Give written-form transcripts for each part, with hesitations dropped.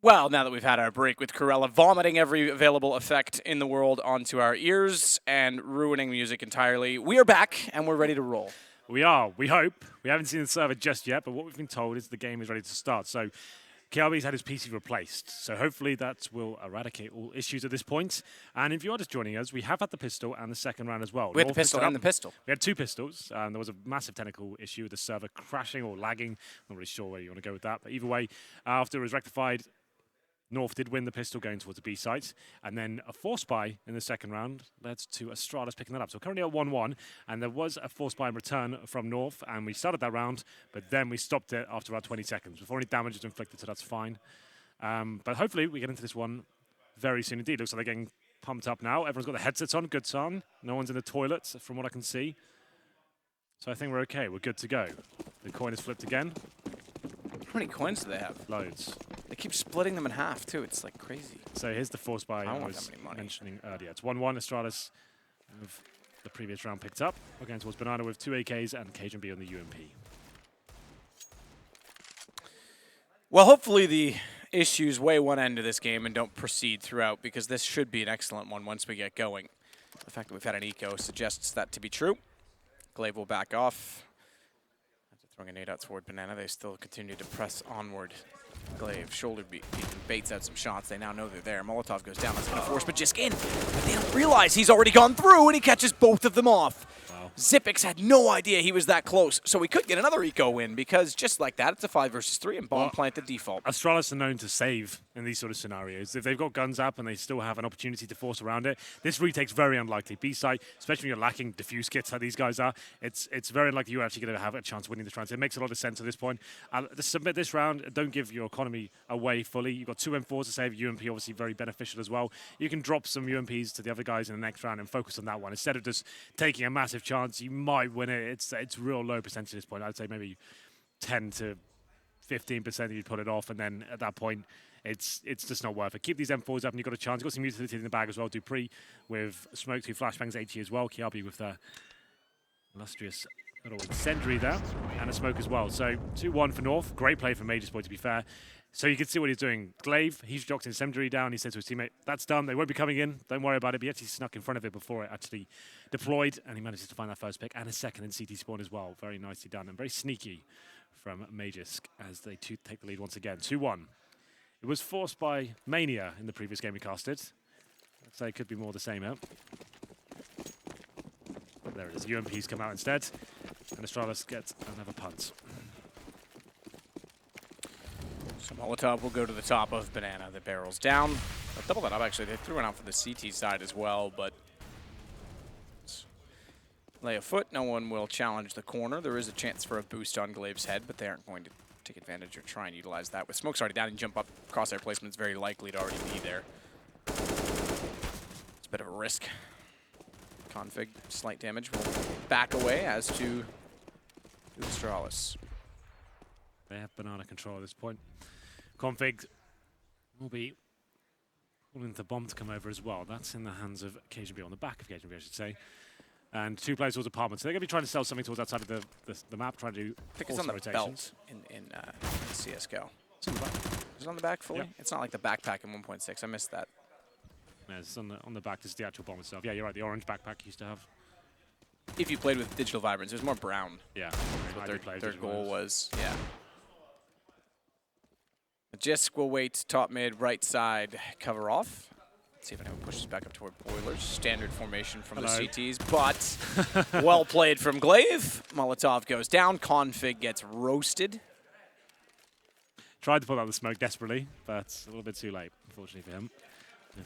Well, now that we've had our break with Corella vomiting every available effect in the world onto our ears and ruining music entirely, we are back and we're ready to roll. We are. We hope. We haven't seen the server just yet, but what we've been told is the game is ready to start. So KRB's had his PC replaced, so hopefully that will eradicate all issues at this point. And if you are just joining us, we have had the pistol and the second round as well. We had the pistol and the pistol. We had two pistols. There was a massive technical issue with the server crashing or lagging. Not really sure where you want to go with that, but either way, after it was rectified, North did win the pistol going towards the B site, and then a force buy in the second round led to Astralis picking that up. So currently at 1-1, and there was a force buy in return from North, and we started that round, but then we stopped it after about 20 seconds before any damage was inflicted, so that's fine. But hopefully we get into this one very soon indeed. Looks like they're getting pumped up now. Everyone's got the headsets on, good son. No one's in the toilets from what I can see. So I think we're okay, we're good to go. The coin is flipped again. How many coins do they have? Loads. They keep splitting them in half, too. It's like crazy. So here's the force buy I was mentioning earlier. It's 1-1. Astralis of the previous round picked up. We're going towards Banana with 2 AKs and Cajun B on the UMP. Well, hopefully the issues weigh one end of this game and don't proceed throughout, because this should be an excellent one once we get going. The fact that we've had an eco suggests that to be true. Glaive will back off. Throwing a nade out toward Banana, they still continue to press onward. Glaive, shoulder beat, baits out some shots. They now know they're there. Molotov goes down. That's going to force Majisk in. But they don't realize he's already gone through, and he catches both of them off. Wow. Zipix had no idea he was that close, so we could get another eco win, because just like that, it's a 5 versus 3, and bomb plant the default. Astralis are known to save in these sort of scenarios. If they've got guns up and they still have an opportunity to force around it, this retake's very unlikely. B-side, especially when you're lacking diffuse kits like these guys are, it's very unlikely you're actually going to have a chance of winning this round. So it makes a lot of sense at this point. To submit this round, don't give your economy away fully. You've got 2 M4s to save. UMP obviously very beneficial as well. You can drop some UMPs to the other guys in the next round and focus on that one. Instead of just taking a massive chance, you might win it. It's real low percentage at this point. I'd say maybe 10 to 15% you'd put it off, and then at that point, it's just not worth it. Keep these M4s up, and you've got a chance. You've got some utility in the bag as well. Dupree with Smoke, 2 flashbangs, HE as well. Kiabi with the illustrious little incendiary there, and a Smoke as well. So 2-1 for North. Great play from Major's point, to be fair. So you can see what he's doing. Glaive, he's dropped his incendiary down. He said to his teammate, that's done. They won't be coming in. Don't worry about it. But he actually snuck in front of it before it actually deployed, and he manages to find that first pick and a second in CT spawn as well. Very nicely done and very sneaky from Magisk as they take the lead once again. 2-1. It was forced by Mania in the previous game we casted. I'd say it could be more the same here. There it is. UMPs come out instead, and Astralis gets another punt. So Molotov will go to the top of Banana. The barrel's down. They'll double that up, actually. They threw it out for the CT side as well, but lay a foot. No one will challenge the corner. There is a chance for a boost on Glaive's head, but they aren't going to take advantage or try and utilize that. With Smoke's already down and jump up, crosshair placement is very likely to already be there. It's a bit of a risk. Config, slight damage, will back away as to Astralis. They have Banana control at this point. Config will be pulling the bomb to come over as well. That's in the hands of Cajun B, on the back of Cajun B, I should say. And 2 players towards apartments. So they're going to be trying to sell something towards outside of the map, trying to do I think it's on the belt in CSGO. It's on the back. Is it on the back fully? Yep. It's not like the backpack in 1.6. I missed that. Yeah, it's on the back. This is the actual bomb itself. Yeah, you're right. The orange backpack used to have. If you played with Digital Vibrance, it was more brown. Yeah. That's what their goal was. Yeah. Majisk will wait top mid, right side, cover off. Let's see if anyone pushes back up toward Boilers. Standard formation from the CTs, but well played from Glaive. Molotov goes down. Config gets roasted. Tried to pull out the smoke desperately, but a little bit too late, unfortunately for him.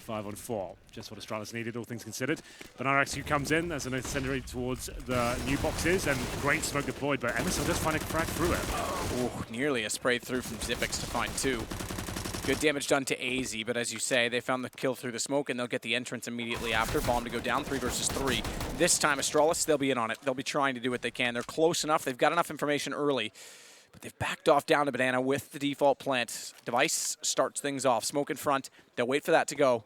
5-on-4, just what Astralis needed, all things considered. But RX2 comes in as an incendiary towards the new boxes, and great smoke deployed, but Emerson just find a crack through it. Ooh, nearly a spray through from Zipix to find 2. Good damage done to AZ, but as you say, they found the kill through the smoke, and they'll get the entrance immediately after. Bomb to go down, 3 versus 3. This time, Astralis, they'll be in on it. They'll be trying to do what they can. They're close enough. They've got enough information early. But they've backed off down to Banana with the default plant. Device starts things off. Smoke in front. They'll wait for that to go.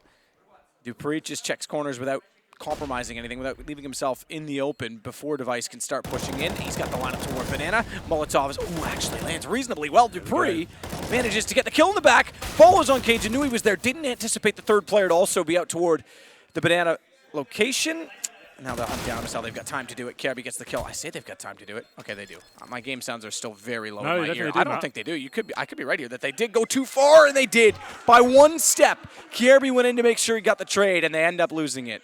Dupree just checks corners without compromising anything, without leaving himself in the open before Device can start pushing in. He's got the lineup toward Banana. Molotov is, actually lands reasonably well. Dupree manages to get the kill in the back, follows on Cajun, knew he was there, didn't anticipate the third player to also be out toward the Banana location. Now they'll hunt down Marcel. They've got time to do it. Kirby gets the kill. I say they've got time to do it. Okay, they do. My game sounds are still very low in my ear. I don't think they do. I could be right here that they did go too far, and they did. By one step, Kirby went in to make sure he got the trade, and they end up losing it.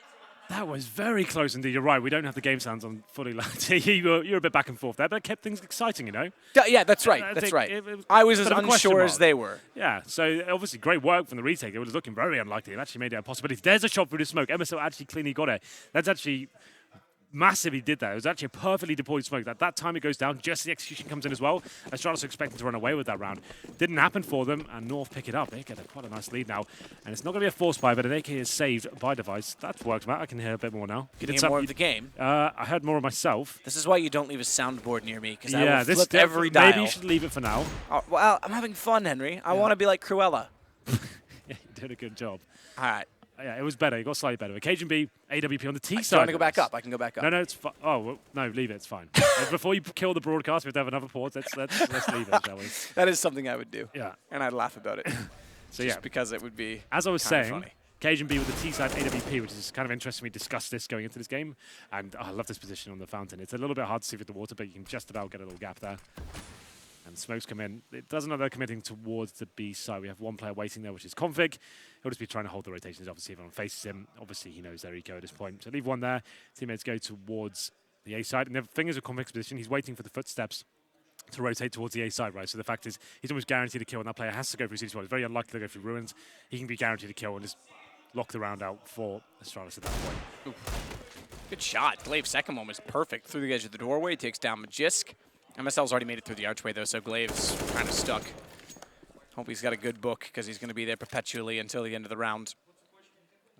That was very close indeed. You're right. We don't have the game sounds on fully loud. You're a bit back and forth there, but it kept things exciting, you know? Yeah, that's right. That's right. I was as unsure as they were. Yeah, so obviously great work from the retake. It was looking very unlikely. It actually made it a possibility. There's a shot through the smoke. MSL actually cleanly got it. That's actually massively did that. It was actually a perfectly deployed smoke. That time it goes down, just as the execution comes in as well. Astralis are expecting to run away with that round. Didn't happen for them, and North pick it up. They get quite a nice lead now. And it's not going to be a force buy, but an AK is saved by Device. That's worked, Matt. I can hear a bit more now. You can hear more of the game? I heard more of myself. This is why you don't leave a soundboard near me, because I will flip every dial. Maybe you should leave it for now. Well, I'm having fun, Henry. I want to be like Cruella. Yeah, you did a good job. All right. Yeah, it was better. It got slightly better. Occasion B, AWP on the T side. Do you want to go back up? I can go back up. No, it's fine. Oh, well, no, leave it. It's fine. Before you kill the broadcast, we have to have another pause. Let's leave it, shall we? That is something I would do. Yeah. And I'd laugh about it. So just because it would be as I was saying, funny. Occasion B with the T side AWP, which is kind of interesting. We discussed this going into this game, and I love this position on the fountain. It's a little bit hard to see with the water, but you can just about get a little gap there. And smokes come in. It doesn't look like they're committing towards the B side. We have one player waiting there, which is Config. He'll just be trying to hold the rotations. Obviously, everyone faces him. Obviously, he knows their eco at this point. So leave one there. Teammates go towards the A side. And the thing is with Config's position, he's waiting for the footsteps to rotate towards the A side, right? So the fact is, he's almost guaranteed a kill, and that player has to go through CD1. It's very unlikely to go through Ruins. He can be guaranteed a kill and just lock the round out for Astralis at that point. Oof. Good shot. Glaive's second one was perfect. Through the edge of the doorway, takes down Magisk. MSL's already made it through the archway, though, so Glaive's kind of stuck. Hope he's got a good book, because he's going to be there perpetually until the end of the round.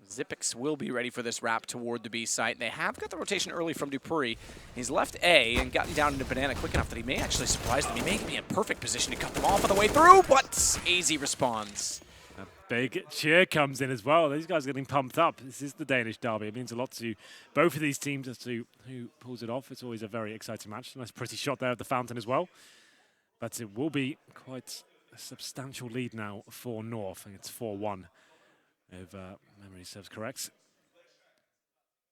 Zipix will be ready for this wrap toward the B site. They have got the rotation early from Dupree. He's left A and gotten down into Banana quick enough that he may actually surprise them. He may be in perfect position to cut them off on the way through, but AZ responds. A big cheer comes in as well. These guys are getting pumped up. This is the Danish derby. It means a lot to both of these teams as to who pulls it off. It's always a very exciting match. Nice pretty shot there at the fountain as well. But it will be quite a substantial lead now for North. I think it's 4-1, if memory serves correct.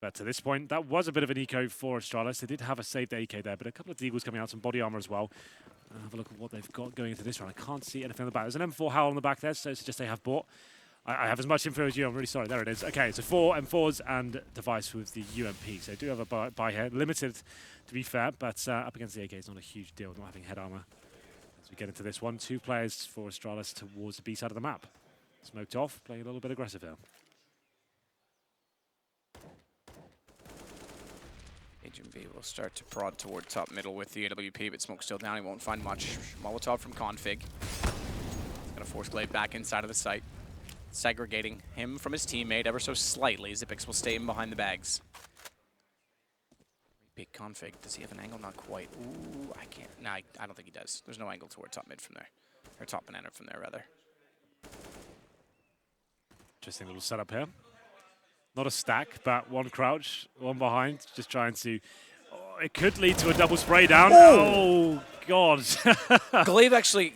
But to this point, that was a bit of an eco for Astralis. They did have a saved AK there, but a couple of Deagles coming out, some body armor as well. Have a look at what they've got going into this round. I can't see anything on the back. There's an M4 Howl on the back there, so it's just they have bought. I have as much info as you. I'm really sorry. There it is. Okay, so 4 M4s and Device with the UMP. So I do have a buy here. Limited, to be fair, but up against the AK, it's not a huge deal, not having head armor. As we get into this one, 2 players for Astralis towards the B side of the map. Smoked off, playing a little bit aggressive here. Agent B will start to prod toward top middle with the AWP, but Smoke's still down. He won't find much. Molotov from Config. He's going to force Glaive back inside of the site, segregating him from his teammate ever so slightly. Zipix will stay in behind the bags. Big Config. Does he have an angle? Not quite. Ooh, I can't. No, I don't think he does. There's no angle toward top mid from there. Or top banana from there, rather. Interesting little setup here. Not a stack, but one crouch, one behind, just trying to... Oh, it could lead to a double spray down. Oh God. Glaive actually...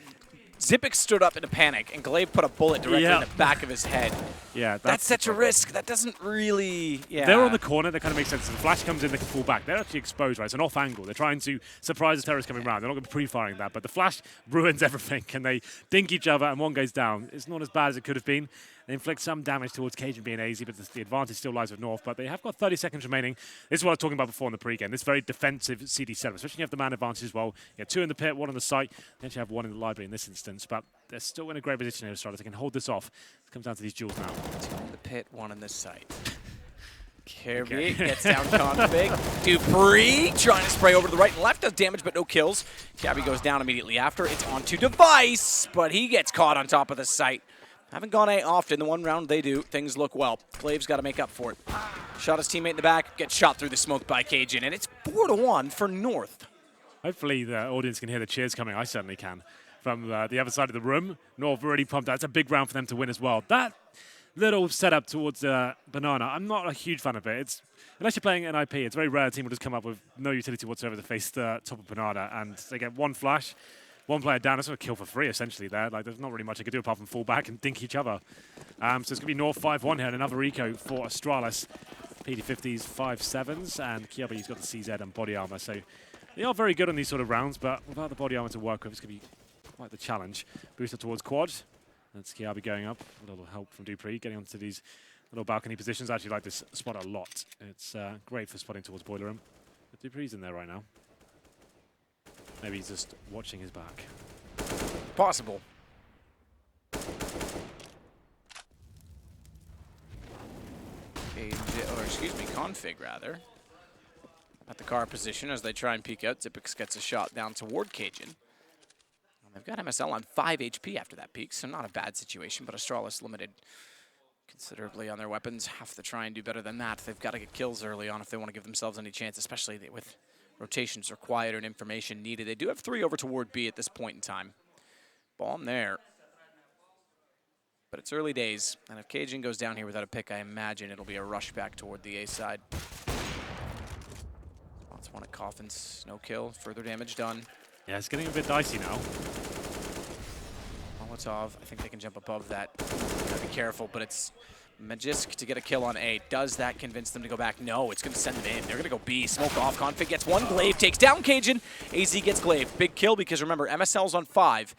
Zipix stood up in a panic, and Glaive put a bullet directly in the back of his head. Yeah, that's such a risk. That doesn't really... Yeah. They're on the corner. That kind of makes sense. If the flash comes in, they can fall back. They're actually exposed, right? It's an off angle. They're trying to surprise the terrorists coming around. They're not going to be pre-firing that, but the flash ruins everything, and they dink each other, and one goes down. It's not as bad as it could have been. They inflict some damage towards Cajun being AZ, but the advantage still lies with North. But they have got 30 seconds remaining. This is what I was talking about before in the pre-game. This very defensive CD setup, especially when you have the man advantage as well. You have 2 in the pit, 1 on the site. They actually have 1 in the library in this instance, but they're still in a great position here, Starladder. They can hold this off. It comes down to these duels now. 2 in the pit, 1 in the site. Kirby gets down Config. Dupree trying to spray over to the right and left, does damage but no kills. Cabby goes down immediately after. It's onto Device, but he gets caught on top of the site. Haven't gone A often. The one round they do, things look well. Glaive's got to make up for it. Shot his teammate in the back, gets shot through the smoke by Cajun, and it's 4-1 for North. Hopefully the audience can hear the cheers coming. I certainly can. From the other side of the room, North already pumped out. It's a big round for them to win as well. That little setup towards Banana. I'm not a huge fan of it. Unless you're playing an IP, it's very rare a team will just come up with no utility whatsoever to face the top of Banana, and they get one flash, one player down. It's a kill for free, essentially, there. Like, there's not really much they can do apart from fall back and dink each other. So it's going to be North 5-1 here, and another eco for Astralis. PD50s 5-7s, and Kiabi's got the CZ and body armor. So they are very good on these sort of rounds, but without the body armor to work with, it's going to be quite the challenge. Booster towards quad. That's Kiabi going up. A little help from Dupree, getting onto these little balcony positions. I actually like this spot a lot. It's great for spotting towards boiler room. But Dupree's in there right now. Maybe he's just watching his back. Possible. Config rather. At the car position as they try and peek out. Zipix gets a shot down toward Cajun. They've got MSL on 5 HP after that peak, so not a bad situation, but Astralis limited considerably on their weapons. Have to try and do better than that. They've got to get kills early on if they want to give themselves any chance, especially with rotations required and information needed. They do have 3 over toward B at this point in time. Bomb there. But it's early days, and if Cajun goes down here without a pick, I imagine it'll be a rush back toward the A side. That's one at Coffins, no kill, further damage done. Yeah, it's getting a bit dicey now. Molotov, I think they can jump above that. Gotta be careful, but it's Magisk to get a kill on A. Does that convince them to go back? No, it's gonna send them in. They're gonna go B, smoke off. Config gets one, Glaive takes down Cajun. AZ gets Glaive. Big kill because remember, MSL's on 5.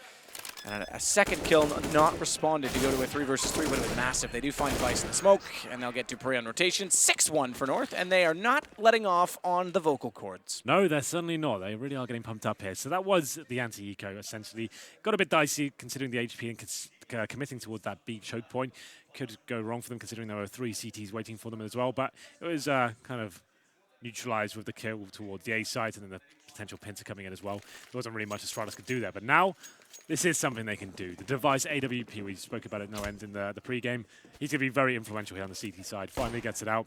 And a second kill not responded to go to a 3 versus 3 win with massive. They do find Device in the smoke, and they'll get Dupree on rotation. 6-1 for North, and they are not letting off on the vocal cords. No, they're certainly not. They really are getting pumped up here. So that was the anti-eco, essentially. Got a bit dicey considering the HP and committing towards that B choke point. Could go wrong for them considering there were 3 CTs waiting for them as well. But it was kind of neutralized with the kill towards the A site and then the potential pincer coming in as well. There wasn't really much Astralis could do there. But now, this is something they can do. The Device AWP, we spoke about it no end in the pre-game. He's going to be very influential here on the CT side. Finally gets it out.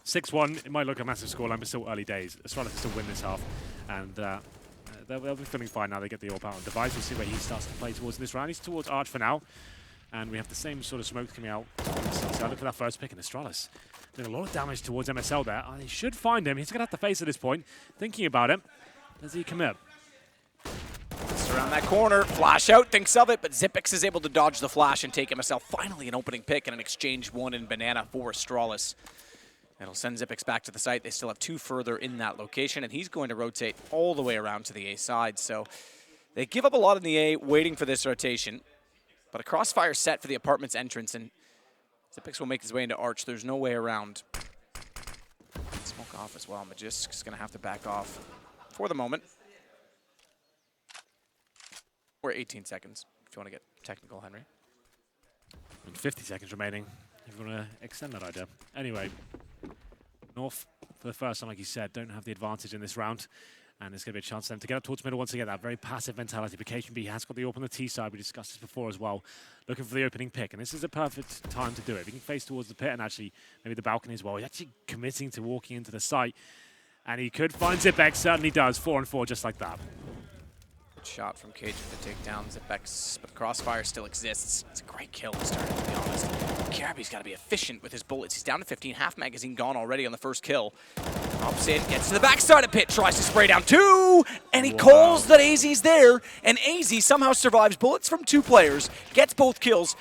6-1, it might look a massive scoreline, but still early days. Astralis can still win this half. And they'll be feeling fine now. They get the AWP out on Device. We'll see where he starts to play towards in this round. He's towards Arch for now. And we have the same sort of smoke coming out. So look for that first pick in Astralis. Doing a lot of damage towards MSL there. They should find him. He's going to have to face at this point. Thinking about it. Does he commit? Around that corner, flash out, thinks of it, but Zipix is able to dodge the flash and take MSL. Finally an opening pick and an exchange 1 in Banana for Astralis. It'll send Zipix back to the site. They still have 2 further in that location, and he's going to rotate all the way around to the A side. So they give up a lot in the A, waiting for this rotation. But a crossfire set for the apartment's entrance, and Zipix will make his way into Arch. There's no way around. Smoke off as well. Magisk's going to have to back off for the moment. Or 18 seconds, if you want to get technical, Henry. And 50 seconds remaining, if you want to extend that idea. Anyway, North, for the first time, like you said, don't have the advantage in this round. And there's going to be a chance for them to get up towards middle once again. That very passive mentality. But KHB has got the AWP on the T side. We discussed this before as well. Looking for the opening pick. And this is a perfect time to do it. If he can face towards the pit and actually maybe the balcony as well. He's actually committing to walking into the site. And he could find Zipx. Certainly does. 4-on-4 just like that. Shot from Cajun to take down Zipx, but the crossfire still exists. It's a great kill to start, to be honest. Karabi's got to be efficient with his bullets. He's down to 15, half magazine gone already on the first kill. Hops in, gets to the backside of pit, tries to spray down 2, and he calls that AZ's there, and AZ somehow survives bullets from 2 players, gets both kills.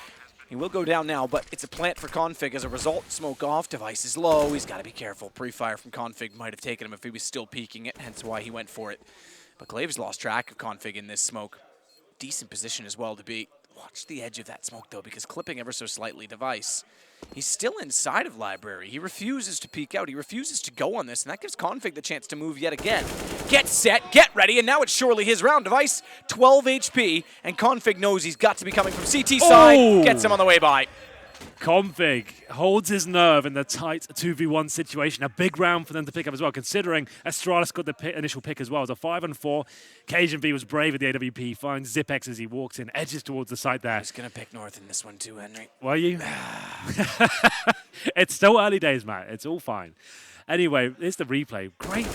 He will go down now, but it's a plant for Config as a result. Smoke off, Device is low, he's got to be careful. Pre-fire from Config might have taken him if he was still peeking it, hence why he went for it. But Glaive's lost track of Config in this smoke. Decent position as well to be. Watch the edge of that smoke, though, because clipping ever so slightly Device. He's still inside of Library. He refuses to peek out. He refuses to go on this, and that gives Config the chance to move yet again. Get set, get ready, and now it's surely his round. Device, 12 HP, and Config knows he's got to be coming from CT side. Gets him on the way by. Config holds his nerve in the tight 2v1 situation. A big round for them to pick up as well, considering Astralis got the initial pick as well. It's a 5-on-4. Cajun B was brave with the AWP. Finds Zipx as he walks in, edges towards the site there. I was going to pick North in this one too, Henry. Were you? It's still early days, Matt. It's all fine. Anyway, here's the replay. Great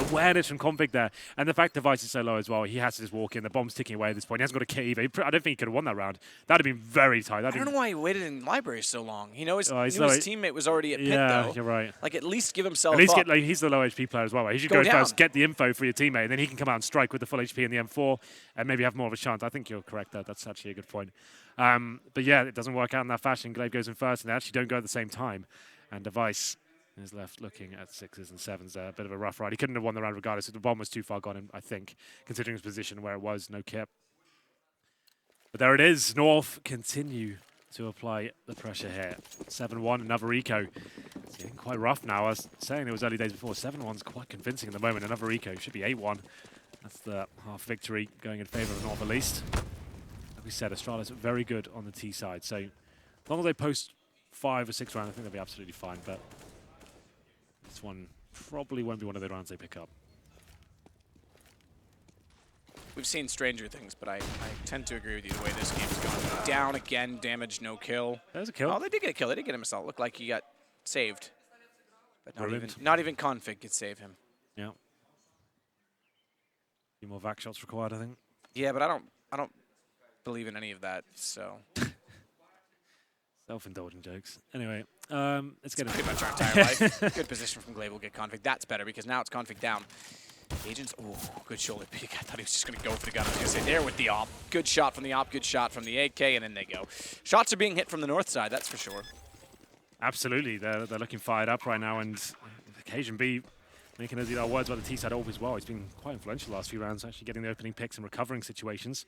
awareness from Config there. And the fact Device is so low as well, he has to just walk in. The bomb's ticking away at this point. He hasn't got a kit either. I don't think he could have won that round. That would have been very tight. I don't know why he waited in library so long. He knew his teammate was already at pit, yeah, though. you're right. Like, at least give himself At least up. he's the low HP player as well. He should Go go down. first, get the info for your teammate, and then he can come out and strike with the full HP and the M4 and maybe have more of a chance. I think you're correct there. That's actually a good point. But yeah, it doesn't work out in that fashion. Glaive goes in first, and they actually don't go at the same time. And Device is left looking at 6s and 7s there. A bit of a rough ride. He couldn't have won the round regardless. The bomb was too far gone, I think, considering his position where it was, no kit. But there it is. North continue to apply the pressure here. 7-1, another eco. It's getting quite rough now. I was saying it was early days before. 7-1's quite convincing at the moment. Another eco should be 8-1. That's the half victory going in favor of North at least. Like we said, Astralis are very good on the T side. So as long as they post 5 or 6 rounds, I think they'll be absolutely fine. But this one probably won't be one of the rounds they pick up. We've seen stranger things, but I tend to agree with you the way this game's gone. Down again, damage, no kill. There's a kill. Oh, they did get a kill. They did get him assault. Looked like he got saved. But Brilliant. not even config could save him. Yeah. A few more vac shots required, I think. Yeah, but I don't believe in any of that, so. Self-indulgent jokes. Anyway, let's get Pretty much our entire life. Good position from Glaive will get config. That's better because now it's config down. Agents, oh, good shoulder peek. I thought he was just going to go for the gun. I was going to say, there with the op. Good shot from the op, good shot from the AK, and then they go. Shots are being hit from the north side, that's for sure. Absolutely. They're looking fired up right now, and Occasion B making those words about the T-side AWP as well. He's been quite influential the last few rounds, actually getting the opening picks and recovering situations.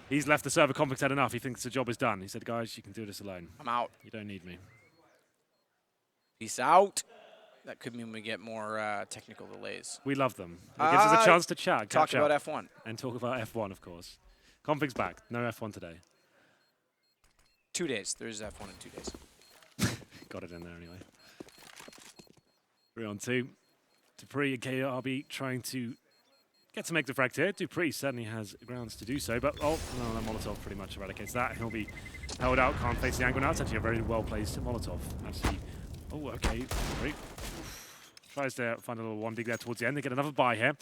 He's left the server conflict had enough. He thinks the job is done. He said, guys, you can do this alone. I'm out. You don't need me. Peace out. That could mean we get more technical delays. We love them. It gives us a chance to chat. Talk about F1. And talk about F1, of course. Config's back. No F1 today. 2 days. There's F1 in 2 days. Got it in there anyway. 3-on-2. Dupree and KRB trying to get some extra frag here. Dupree certainly has grounds to do so, but oh, no, that Molotov pretty much eradicates that. He'll be held out, can't face the angle now. It's actually a very well-placed Molotov. Actually, oh, okay. Great. Tries to find a little one dig there towards the end. They get another buy here.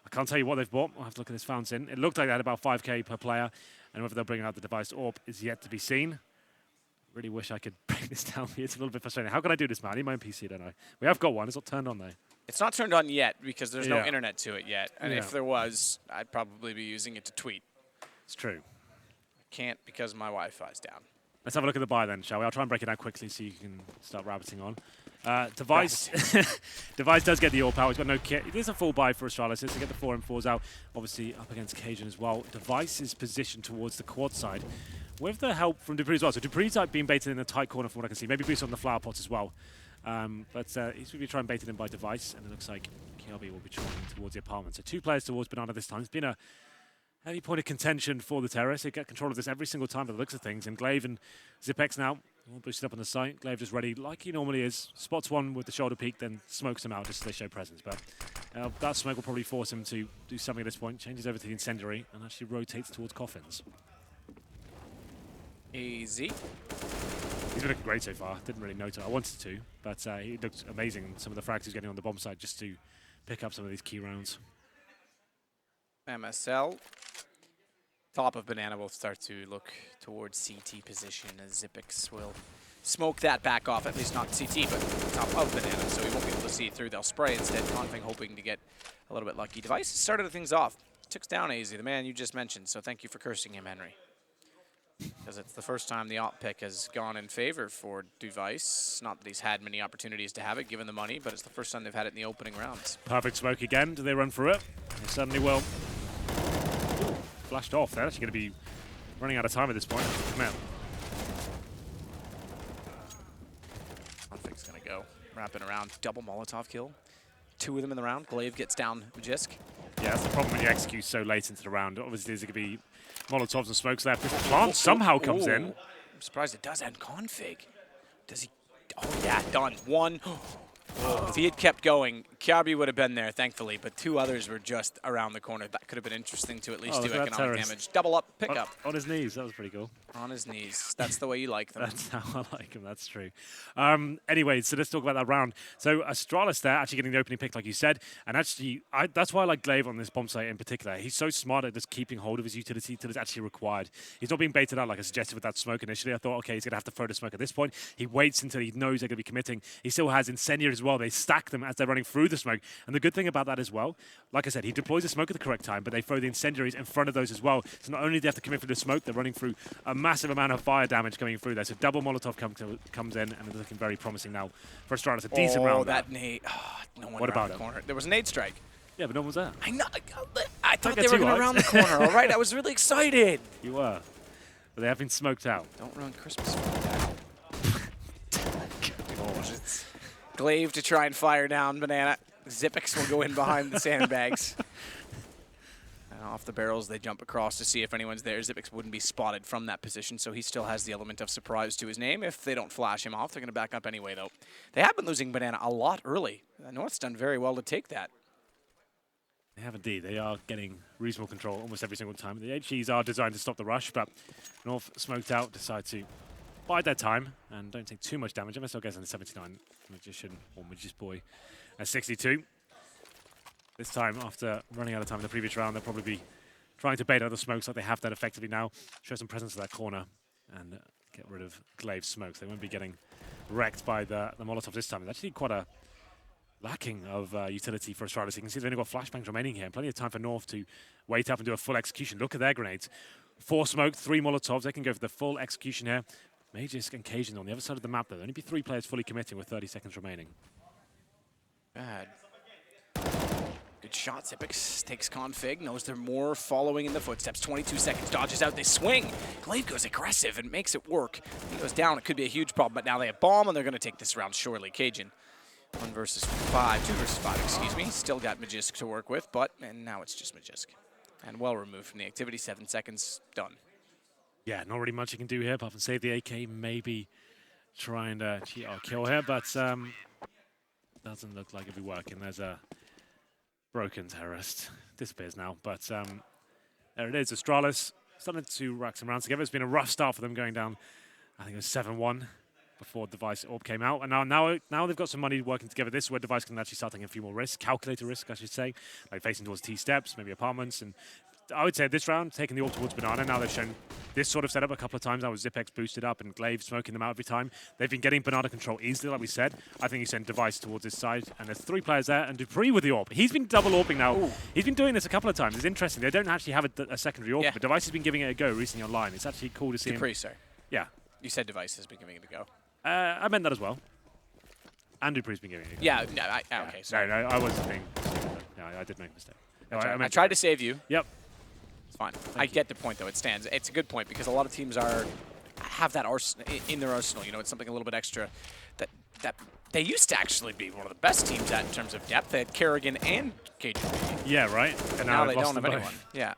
I can't tell you what they've bought. I'll have to look at this fountain. It looked like they had about 5k per player, and whether they'll bring out the device AWP is yet to be seen. Really wish I could break this down. It's a little bit frustrating. How can I do this, man? I need my own PC, don't I? We have got one. It's not turned on, though. It's not turned on yet because there's no internet to it yet. And if there was, I'd probably be using it to tweet. It's true. I can't because my Wi-Fi's down. Let's have a look at the buy then, shall we? I'll try and break it down quickly so you can start rabbiting on. Device Device does get the AWP power. He's got no kit. It is a full buy for Astralis to get the 4 and 4s out. Obviously up against Cajun as well. Device is positioned towards the quad side with the help from Dupree as well. So Dupree's being baited in a tight corner from what I can see. Maybe Boost on the flower pots as well. But he's going to be trying baited in by Device, and it looks like KRB will be trying towards the apartment. So 2 players towards Banana this time. It's been a heavy point of contention for the terrorists. They get control of this every single time by the looks of things. And Glaive and Zipex now all boosted up on the site. Glaive just ready like he normally is. Spots one with the shoulder peak, then smokes him out just so they show presence. But that smoke will probably force him to do something at this point. Changes over to the incendiary and actually rotates towards coffins. Easy. He's been looking great so far. Didn't really notice. I wanted to, but he looked amazing. Some of the frags he's getting on the bomb side just to pick up some of these key rounds. MSL. Top of Banana will start to look towards CT position as Zipex will smoke that back off, at least not CT, but top of Banana, so he won't be able to see it through. They'll spray instead, Config hoping to get a little bit lucky. Device started things off. Took down AZ, the man you just mentioned, so thank you for cursing him, Henry. Because it's the first time the op pick has gone in favor for Device. Not that he's had many opportunities to have it, given the money, but it's the first time they've had it in the opening rounds. Perfect smoke again. Do they run through it? They certainly will. Ooh, flashed off. They're actually going to be running out of time at this point. Come out. Config's going to go. Wrapping around. Double Molotov kill. 2 of them in the round. Glaive gets down Jisk. Yeah, that's the problem when you execute so late into the round. Obviously, there's going to be Molotovs and smokes left. If the plant somehow comes in. I'm surprised it does end Config. Does he? Oh, yeah, done. 1. If he had kept going, Kiabi would have been there, thankfully, but 2 others were just around the corner. That could have been interesting to at least do economic damage. Double up, pick up. On his knees, that was pretty cool. On his knees. That's the way you like them. That's how I like him, that's true. Anyway, so let's talk about that round. So Astralis there, actually getting the opening pick, like you said, and actually, that's why I like Glaive on this bomb site in particular. He's so smart at just keeping hold of his utility till it's actually required. He's not being baited out like I suggested with that smoke initially. I thought, okay, he's going to have to throw the smoke at this point. He waits until he knows they're going to be committing. He still has Incendiary as well. They stack them as they're running through the smoke. And the good thing about that as well, like I said, he deploys the smoke at the correct time, but they throw the Incendiaries in front of those as well. So not only do they have to commit through the smoke, they're running through a massive amount of fire damage coming through there. So double Molotov comes in, and it's looking very promising now for Astralis. A decent round. Oh, that nade. Oh, no one what around about the corner. There was a nade strike. Yeah, but no one was there. I know. I thought they were going to round the corner, all right? I was really excited. You were. But they have been smoked out. Don't run Christmas smoke. Glaive to try and fire down Banana. Zippix will go in behind the sandbags. And off the barrels, they jump across to see if anyone's there. Zippix wouldn't be spotted from that position, so he still has the element of surprise to his name. If they don't flash him off, they're going to back up anyway, though. They have been losing Banana a lot early. North's done very well to take that. They have indeed. They are getting reasonable control almost every single time. The HEs are designed to stop the rush, but North smoked out, decide to bide their time and don't take too much damage. MSL gets on the 79. Magician or Magician Boy at 62. This time, after running out of time in the previous round, they'll probably be trying to bait out the smokes like they have done effectively now. Show some presence to that corner and get rid of Glaive's smokes. They won't be getting wrecked by the Molotov this time. It's actually quite a lacking of utility for Astralis. You can see they've only got flashbangs remaining here. Plenty of time for North to wait up and do a full execution. Look at their grenades. 4 smoke, 3 Molotovs. They can go for the full execution here. Magisk and Cajun on the other side of the map, though. There'll only be 3 players fully committing with 30 seconds remaining. Bad. Good shot. Zippix takes config, knows they're more following in the footsteps. 22 seconds, dodges out, they swing. Glaive goes aggressive and makes it work. He goes down, it could be a huge problem, but now they have bomb and they're going to take this round surely. Cajun, 2 versus 5, excuse me. Still got Magisk to work with, and now it's just Magisk. And well removed from the activity, 7 seconds, done. Yeah, not really much you can do here apart from save the AK, maybe try and cheat or kill here, but doesn't look like it'll be working. There's a broken terrorist. Disappears now, but there it is. Astralis starting to rack some rounds together. It's been a rough start for them going down, I think it was 7-1 before Device Orb came out. And now they've got some money working together. This is where Device can actually start taking a few more risks, calculated risks, I should say, like facing towards T-steps, maybe apartments. And I would say this round, taking the orb towards Banana. Now they've shown this sort of setup a couple of times. Now with Zipex boosted up and Glaive smoking them out every time. They've been getting Banana control easily, like we said. I think he sent Device towards his side, and there's 3 players there, and Dupree with the orb. He's been double orbing now. Ooh. He's been doing this a couple of times. It's interesting. They don't actually have a secondary orb, but Device has been giving it a go recently online. It's actually cool to see Dupree, sorry. Yeah. You said Device has been giving it a go. I meant that as well. And Dupree's been giving it a go. Yeah, no, okay, sorry. No, I wasn't being... No, I did make a mistake. No, I tried to save you. Yep. It's fine. I get the point, though. It stands. It's a good point because a lot of teams have that in their arsenal. You know, it's something a little bit extra that they used to actually be one of the best teams at in terms of depth. They had Kerrigan and Cajun. Yeah, right. And now they don't have anyone. Yeah.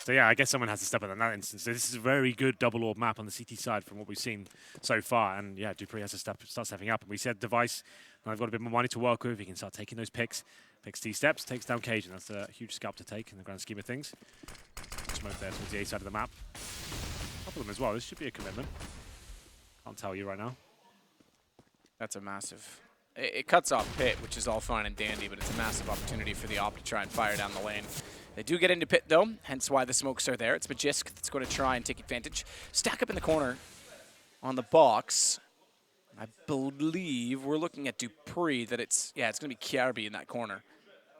So yeah, I guess someone has to step up in that instance. So this is a very good double orb map on the CT side from what we've seen so far. And yeah, Dupree has to start stepping up. And we said Device, and I've got a bit more money to work with. He can start taking those picks. Picks T-steps, takes down Cajun. That's a huge scalp to take in the grand scheme of things. Smoke there towards the A side of the map. A couple of them as well. This should be a commitment. Can't tell you right now. That's a massive... It cuts off Pit, which is all fine and dandy, but it's a massive opportunity for the Op to try and fire down the lane. They do get into Pit, though, hence why the smokes are there. It's Magisk that's going to try and take advantage. Stack up in the corner on the box. I believe we're looking at Dupree that it's going to be Kiarbi in that corner.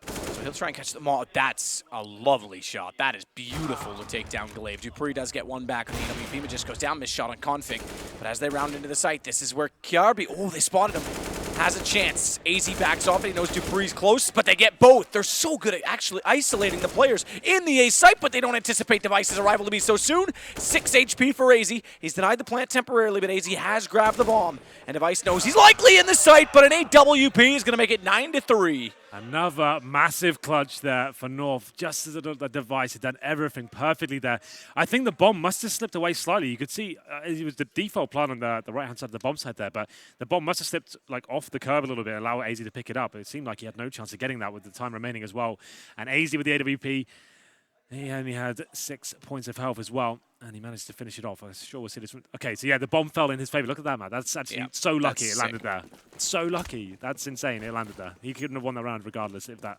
So he'll try and catch them all. That's a lovely shot. That is beautiful to take down Glaive. Dupree does get one back on the EWP, but just goes down, missed shot on config. But as they round into the site, this is where Kiarbi, oh, they spotted him. Has a chance. AZ backs off and he knows Dupree's close, but they get both. They're so good at actually isolating the players in the A site, but they don't anticipate Device's arrival to be so soon. 6 HP for AZ. He's denied the plant temporarily, but AZ has grabbed the bomb. And Device knows he's likely in the site, but an AWP is going to make it 9-3. Another massive clutch there for North, just as the device had done everything perfectly there. I think the bomb must have slipped away slightly. You could see it was the default plan on the right-hand side of the bomb side there, but the bomb must have slipped like off the curb a little bit, allow AZ to pick it up. It seemed like he had no chance of getting that with the time remaining as well. And AZ with the AWP, he only had 6 points of health as well, and he managed to finish it off. I'm sure we'll see this one. Okay, so yeah, the bomb fell in his favor. Look at that, man. That's actually so lucky it landed there. So lucky. That's insane. It landed there. He couldn't have won the round regardless if that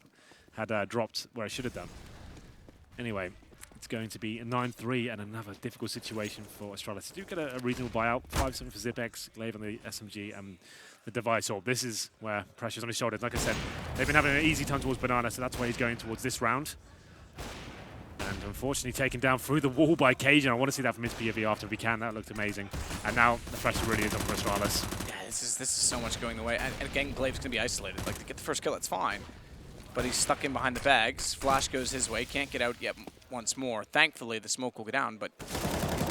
had dropped where it should have done. Anyway, it's going to be a 9-3 and another difficult situation for Astralis. Do get a reasonable buyout. 5-7 for Zipex, Glaive on the SMG, and the device. Oh, this is where pressure's on his shoulders. Like I said, they've been having an easy time towards Banana, so that's why he's going towards this round. And unfortunately taken down through the wall by Cajun. I want to see that from his POV after we can. That looked amazing. And now the pressure really is on for Astralis. Yeah, this is so much going the way. And again, Glaive's going to be isolated. Like, to get the first kill, that's fine. But he's stuck in behind the bags. Flash goes his way. Can't get out yet once more. Thankfully, the smoke will go down, but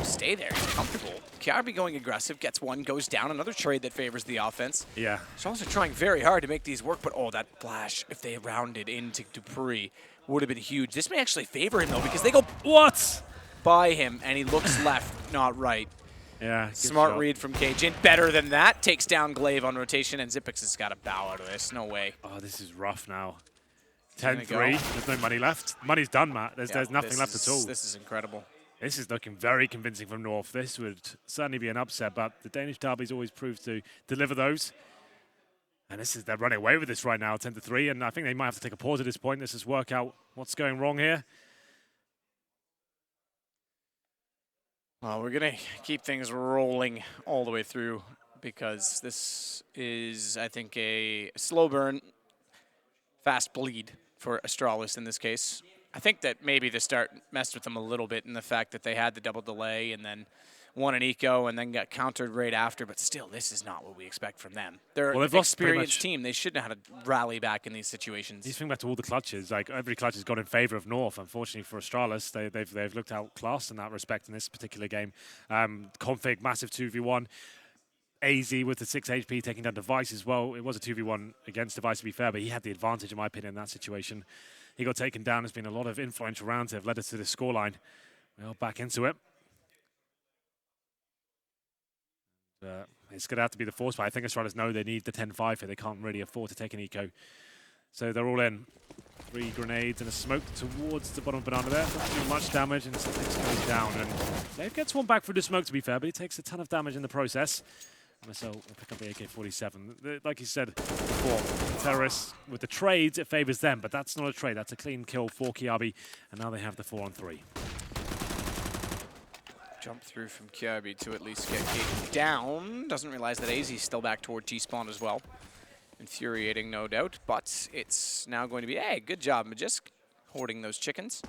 stay there. He's comfortable. KRB going aggressive. Gets one, goes down. Another trade that favors the offense. Yeah. Astralis are trying very hard to make these work, but oh, that flash, if they rounded into Dupree, would have been huge. This may actually favor him, though, because they go by him, and he looks left, not right. Yeah. Smart read from Cajun. Better than that. Takes down Glaive on rotation, and Zipex has got to bow out of this. No way. Oh, this is rough now. 10-3. There's no money left. Money's done, Matt. There's nothing left at all. This is incredible. This is looking very convincing from North. This would certainly be an upset, but the Danish derbies always prove to deliver those. And they're running away with this right now, 10-3, and I think they might have to take a pause at this point. Let's just work out what's going wrong here. Well, we're going to keep things rolling all the way through because this is, I think, a slow burn, fast bleed for Astralis in this case. I think that maybe the start messed with them a little bit in the fact that they had the double delay and then won an eco and then got countered right after, but still, this is not what we expect from them. They're an experienced team. They should know how to rally back in these situations. You think back to all the clutches, like every clutch has gone in favor of North. Unfortunately for Astralis, they've looked outclassed in that respect in this particular game. Config, massive 2v1. AZ with the 6 HP taking down Device as well. It was a 2v1 against Device, to be fair, but he had the advantage, in my opinion, in that situation. He got taken down. There's been a lot of influential rounds that have led us to this scoreline. Well, back into it. It's going to have to be the force, but I think Astralis know they need the 10-5 here. They can't really afford to take an eco. So they're all in. 3 grenades and a smoke towards the bottom of Banana there. Doesn't do much damage, and Celtics goes down. And Dave gets one back through the smoke, to be fair, but he takes a ton of damage in the process. Marcel will pick up the AK-47. Like you said before, terrorists, with the trades, it favors them, but that's not a trade. That's a clean kill for Kiabi, and now they have the 4-on-3. Jump through from Kiabi to at least get Cajun down. Doesn't realize that AZ's still back toward T-spawn as well. Infuriating, no doubt, but it's now going to be, hey, good job, Magisk, hoarding those chickens.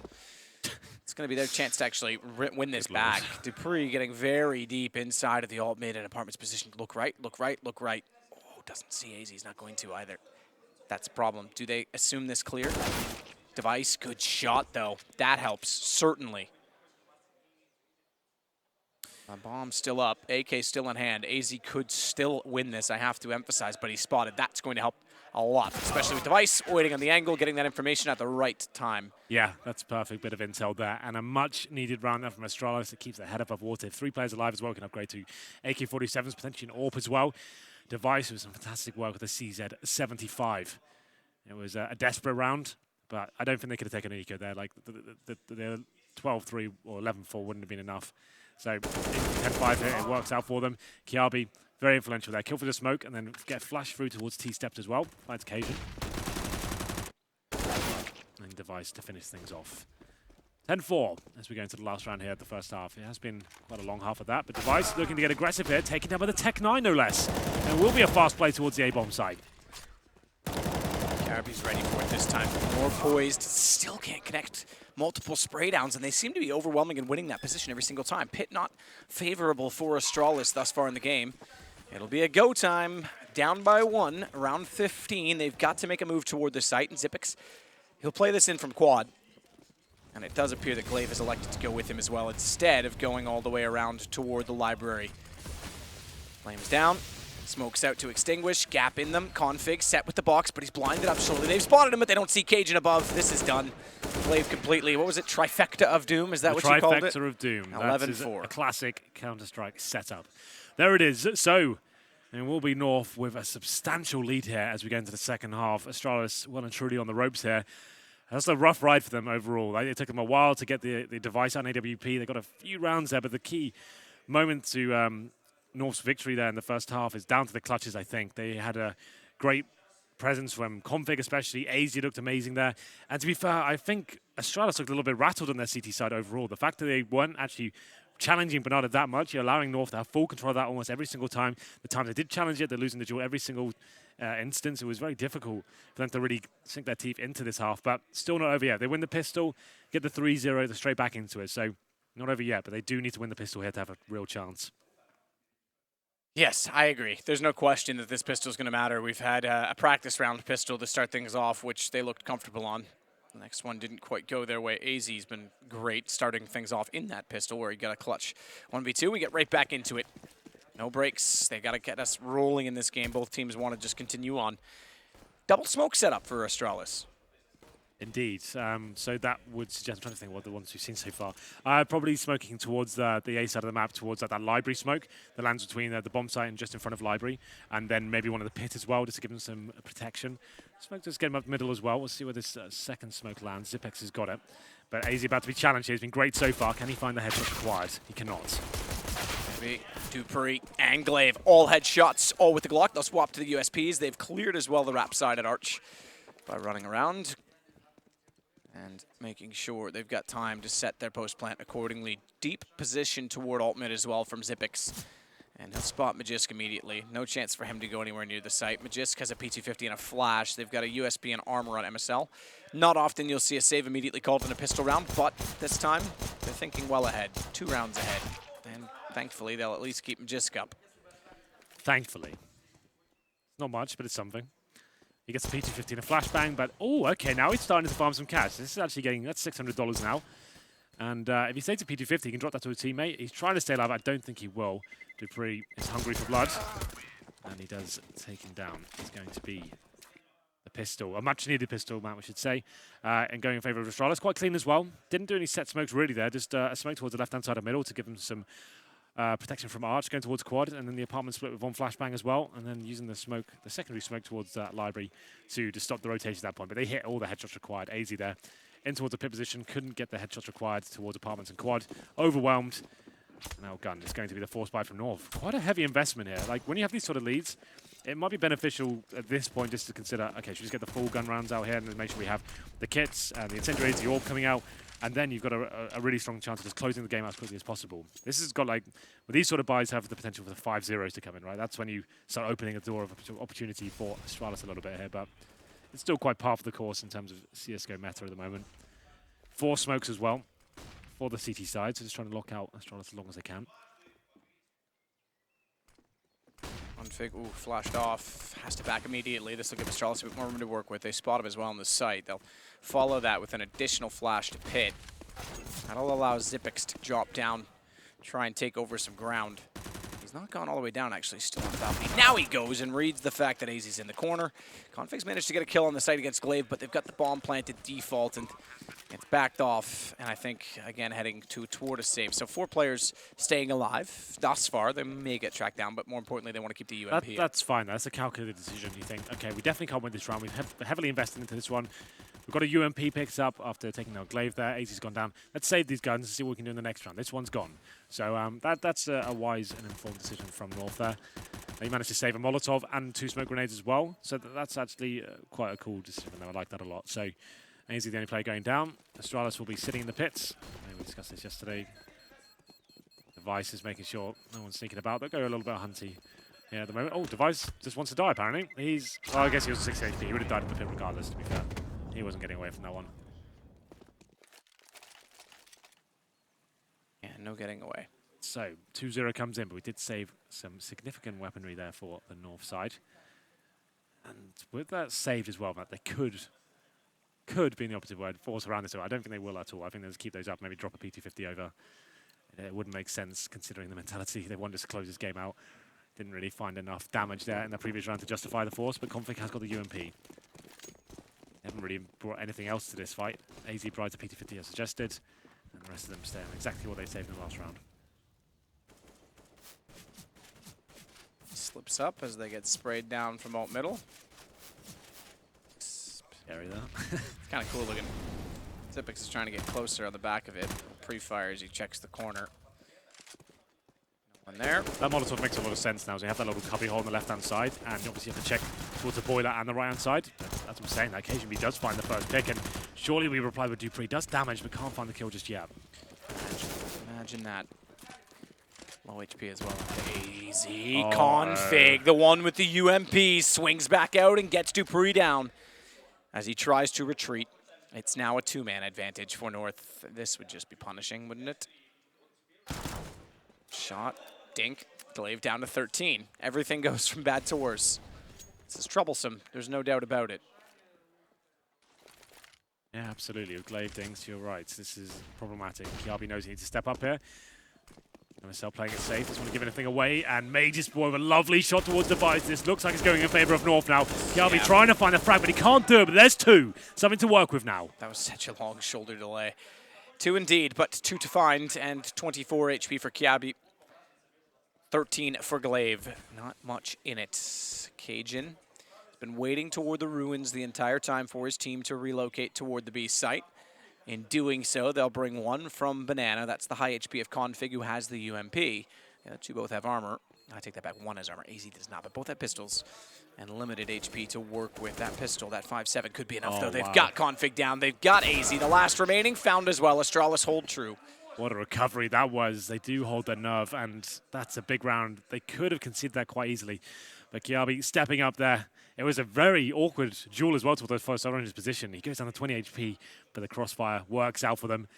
It's going to be their chance to actually win this back. Dupree getting very deep inside of the alt mid and apartment's position. Look right, look right, look right. Oh, doesn't see AZ. He's not going to either. That's a problem. Do they assume this clear? Device, good shot, though. That helps, certainly. Bomb still up. AK still in hand. AZ could still win this, I have to emphasize, but he's spotted. That's going to help a lot, especially with Device waiting on the angle, getting that information at the right time. Yeah, that's a perfect bit of intel there, and a much-needed round there from Astralis that keeps their head above water. 3 players alive as well can upgrade to AK-47s, potentially an AWP as well. Device was some fantastic work with the CZ-75. It was a desperate round, but I don't think they could have taken an eco there. Like, the 12-3 or 11-4 wouldn't have been enough. So 10-5 here, it works out for them. Kiabi, very influential there. Kill for the smoke and then get flash through towards T-steps as well. Finds Cajun. And Device to finish things off. 10-4 as we go into the last round here at the first half. It has been quite a long half of that, but Device looking to get aggressive here, taken down by the Tech 9 no less. And it will be a fast play towards the A-bomb side. Karabi's ready for it this time. More poised, still can't connect multiple spray downs, and they seem to be overwhelming and winning that position every single time. Pit not favorable for Astralis thus far in the game. It'll be a go time, down by 1, round 15. They've got to make a move toward the site, and Zipex, he'll play this in from quad. And it does appear that Glaive is elected to go with him as well, instead of going all the way around toward the library. Flames down. Smokes out to extinguish, gap in them. Config set with the box, but he's blinded up surely. They've spotted him, but they don't see Cajun above. This is done. Glaive completely. What was it? Trifecta of Doom? Is that what you called it? Trifecta of Doom. 11-4. A classic Counter-Strike setup. There it is. So, and we'll be North with a substantial lead here as we go into the second half. Astralis well and truly on the ropes here. That's a rough ride for them overall. It took them a while to get the device on AWP. They got a few rounds there, but the key moment to North's victory there in the first half is down to the clutches, I think. They had a great presence from Config especially. AZ looked amazing there. And to be fair, I think Astralis looked a little bit rattled on their CT side overall. The fact that they weren't actually challenging Bernardo that much, you're allowing North to have full control of that almost every single time. The time they did challenge it, they're losing the duel every single instance. It was very difficult for them to really sink their teeth into this half, but still not over yet. They win the pistol, get the 3-0, they're straight back into it. So not over yet, but they do need to win the pistol here to have a real chance. Yes, I agree. There's no question that this pistol is going to matter. We've had a practice round pistol to start things off, which they looked comfortable on. The next one didn't quite go their way. AZ's been great starting things off in that pistol where he got a clutch 1v2. We get right back into it. No breaks. They got to get us rolling in this game. Both teams want to just continue on. Double smoke setup for Astralis. Indeed. So that would suggest, I'm trying to think what the ones we've seen so far. Probably smoking towards the A side of the map, towards that library smoke that lands between the bomb site and just in front of library. And then maybe one of the pit as well, just to give them some protection. Smoke just get him up the middle as well. We'll see where this second smoke lands. Zipex has got it. But AZ about to be challenged here. He's been great so far. Can he find the headshot required? He cannot. Maybe Dupree and Glaive, all headshots, all with the Glock. They'll swap to the USPs. They've cleared as well the wrap side at Arch by running around and making sure they've got time to set their post plant accordingly. Deep position toward alt mid as well from Zipex. And he'll spot Magisk immediately. No chance for him to go anywhere near the site. Magisk has a P250 and a flash. They've got a USP and armor on MSL. Not often you'll see a save immediately called in a pistol round, but this time they're thinking well ahead. 2 rounds ahead. And thankfully, they'll at least keep Magisk up. Thankfully. Not much, but it's something. He gets a P250 and a flashbang, but oh, okay, now he's starting to farm some cash. This is actually getting, that's $600 now. And if he stays a P250, he can drop that to a teammate. He's trying to stay alive. I don't think he will. Dupree is hungry for blood, and he does take him down. It's going to be the pistol, a much-needed pistol, Matt, we should say, and going in favor of Astralis. Quite clean as well. Didn't do any set smokes really there, just a smoke towards the left-hand side of middle to give him some protection from Arch, going towards quad, and then the apartment split with one flashbang as well, and then using the smoke, the secondary smoke towards that library to stop the rotation at that point. But they hit all the headshots required. AZ there, in towards the pit position, couldn't get the headshots required towards apartments and quad. Overwhelmed. Now gun is going to be the force buy from North. Quite a heavy investment here. Like when you have these sort of leads, it might be beneficial at this point just to consider, okay, should we just get the full gun rounds out here and then make sure we have the kits and the incendiaries, the orb coming out, and then you've got a really strong chance of just closing the game out as quickly as possible. This has got like, well, these sort of buys have the potential for the 5-0s to come in, right? That's when you start opening a door of opportunity for Astralis a little bit here, but it's still quite par for the course in terms of CSGO meta at the moment. 4 smokes as well for the CT side, so just trying to lock out Astralis as long as they can. Config, ooh, flashed off, has to back immediately. This will give Astralis a bit more room to work with. They spot him as well on the site. They'll follow that with an additional flash to pit. That'll allow Zipex to drop down, try and take over some ground. He's not gone all the way down, actually, still on the balcony. Now he goes and reads the fact that AZ's in the corner. Config's managed to get a kill on the site against Glaive, but they've got the bomb planted default, and it's backed off, and I think, again, heading toward a save. So 4 players staying alive thus far. They may get tracked down, but more importantly, they want to keep the UMP. That's fine. That's a calculated decision. You think, okay, we definitely can't win this round. We've heavily invested into this one. We've got a UMP picked up after taking out Glaive there. AZ's gone down. Let's save these guns and see what we can do in the next round. This one's gone. So that's a wise and informed decision from North there. They managed to save a Molotov and 2 smoke grenades as well. So that's actually quite a cool decision. I like that a lot. So AZ the only player going down. Astralis will be sitting in the pits. We discussed this yesterday. Device is making sure no one's sneaking about. They'll go a little bit hunty here at the moment. Oh, Device just wants to die, apparently. Well, I guess he was 60 HP. He would have died in the pit regardless, to be fair. He wasn't getting away from that one. Yeah, no getting away. So, 2-0 comes in, but we did save some significant weaponry there for the North side. And with that saved as well, Matt, they could be in the opposite word, force around this. I don't think they will at all. I think they'll just keep those up, maybe drop a P250 over. It wouldn't make sense considering the mentality. They want us to close this game out. Didn't really find enough damage there in the previous round to justify the force, but Config has got the UMP. They haven't really brought anything else to this fight. AZ brides a PT-50 as suggested, and the rest of them stay on exactly what they saved in the last round. Slips up as they get sprayed down from alt middle. Scary though. It's kind of cool looking. Zipix is trying to get closer on the back of it. Pre-fire as he checks the corner. No one there. That Molotov makes a lot of sense now. So you have that little cubby hole on the left-hand side, and you obviously have to check towards the boiler and the right-hand side. That's what I'm saying. That occasionally does find the first pick, and surely we reply with Dupree. Does damage, but can't find the kill just yet. Imagine that. Low HP as well. Easy. Config, the one with the UMP, swings back out and gets Dupree down as he tries to retreat. It's now a two-man advantage for North. This would just be punishing, wouldn't it? Shot, dink, Glaive down to 13. Everything goes from bad to worse. This is troublesome. There's no doubt about it. Yeah, absolutely. With Glaive dinks, you're right. This is problematic. Kiabi knows he needs to step up here. MSL playing it safe, doesn't want to give anything away, and Mage is with a lovely shot towards Device. This looks like it's going in favor of North now. Kiabi trying to find a frag, but he can't do it, but there's two. Something to work with now. That was such a long shoulder delay. Two indeed, but two to find, and 24 HP for Kiabi. 13 for Glaive. Not much in it. Cajun has been waiting toward the ruins the entire time for his team to relocate toward the B site. In doing so, they'll bring one from Banana. That's the high HP of Config, who has the UMP. Yeah, the two both have armor. I take that back. One has armor. AZ does not, but both have pistols and limited HP to work with. That pistol, that 5.7 could be enough, though. They've got Config down. They've got AZ. The last remaining found as well. Astralis hold true. What a recovery that was. They do hold their nerve, and that's a big round. They could have conceded that quite easily. But Kiabi stepping up there. It was a very awkward duel as well to the first Orange's position. He goes down to 20 HP, but the crossfire works out for them.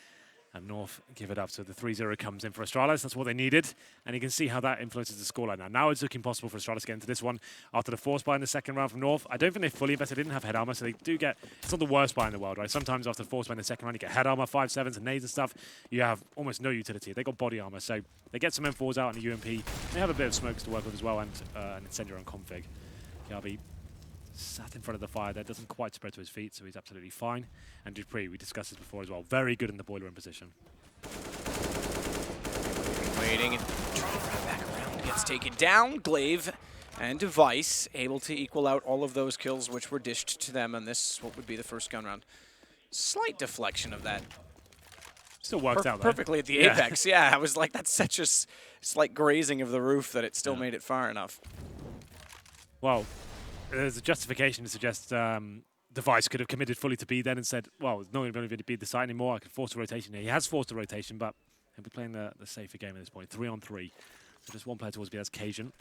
And North give it up. So the 3-0 comes in for Astralis. That's what they needed. And you can see how that influences the scoreline now. Now it's looking possible for Astralis to get into this one after the force buy in the second round from North. I don't think they fully invested. They didn't have head armor, so they do get... It's not the worst buy in the world, right? Sometimes after the force buy in the second round, you get head armor, 5.7s and nades and stuff. You have almost no utility. They got body armor, so they get some M4s out on the UMP. They have a bit of smokes to work with as well, and an incendiary on config. Kiabi sat in front of the fire there, doesn't quite spread to his feet, so he's absolutely fine. And Dupree, we discussed this before as well, very good in the boiler room position. Waiting and trying to run back around, gets taken down. Glaive and Device able to equal out all of those kills which were dished to them on this, what would be the first gun round. Slight deflection of that. Still worked out though. Perfectly at the apex, yeah. I was like, that's such a slight grazing of the roof that it still made it far enough. Well, there's a justification to suggest Device could have committed fully to B then and said, well, it's not going to be the site anymore. I can force a rotation here. He has forced a rotation, but he'll be playing the safer game at this point. 3-on-3. So just one player towards B, that's Cajun.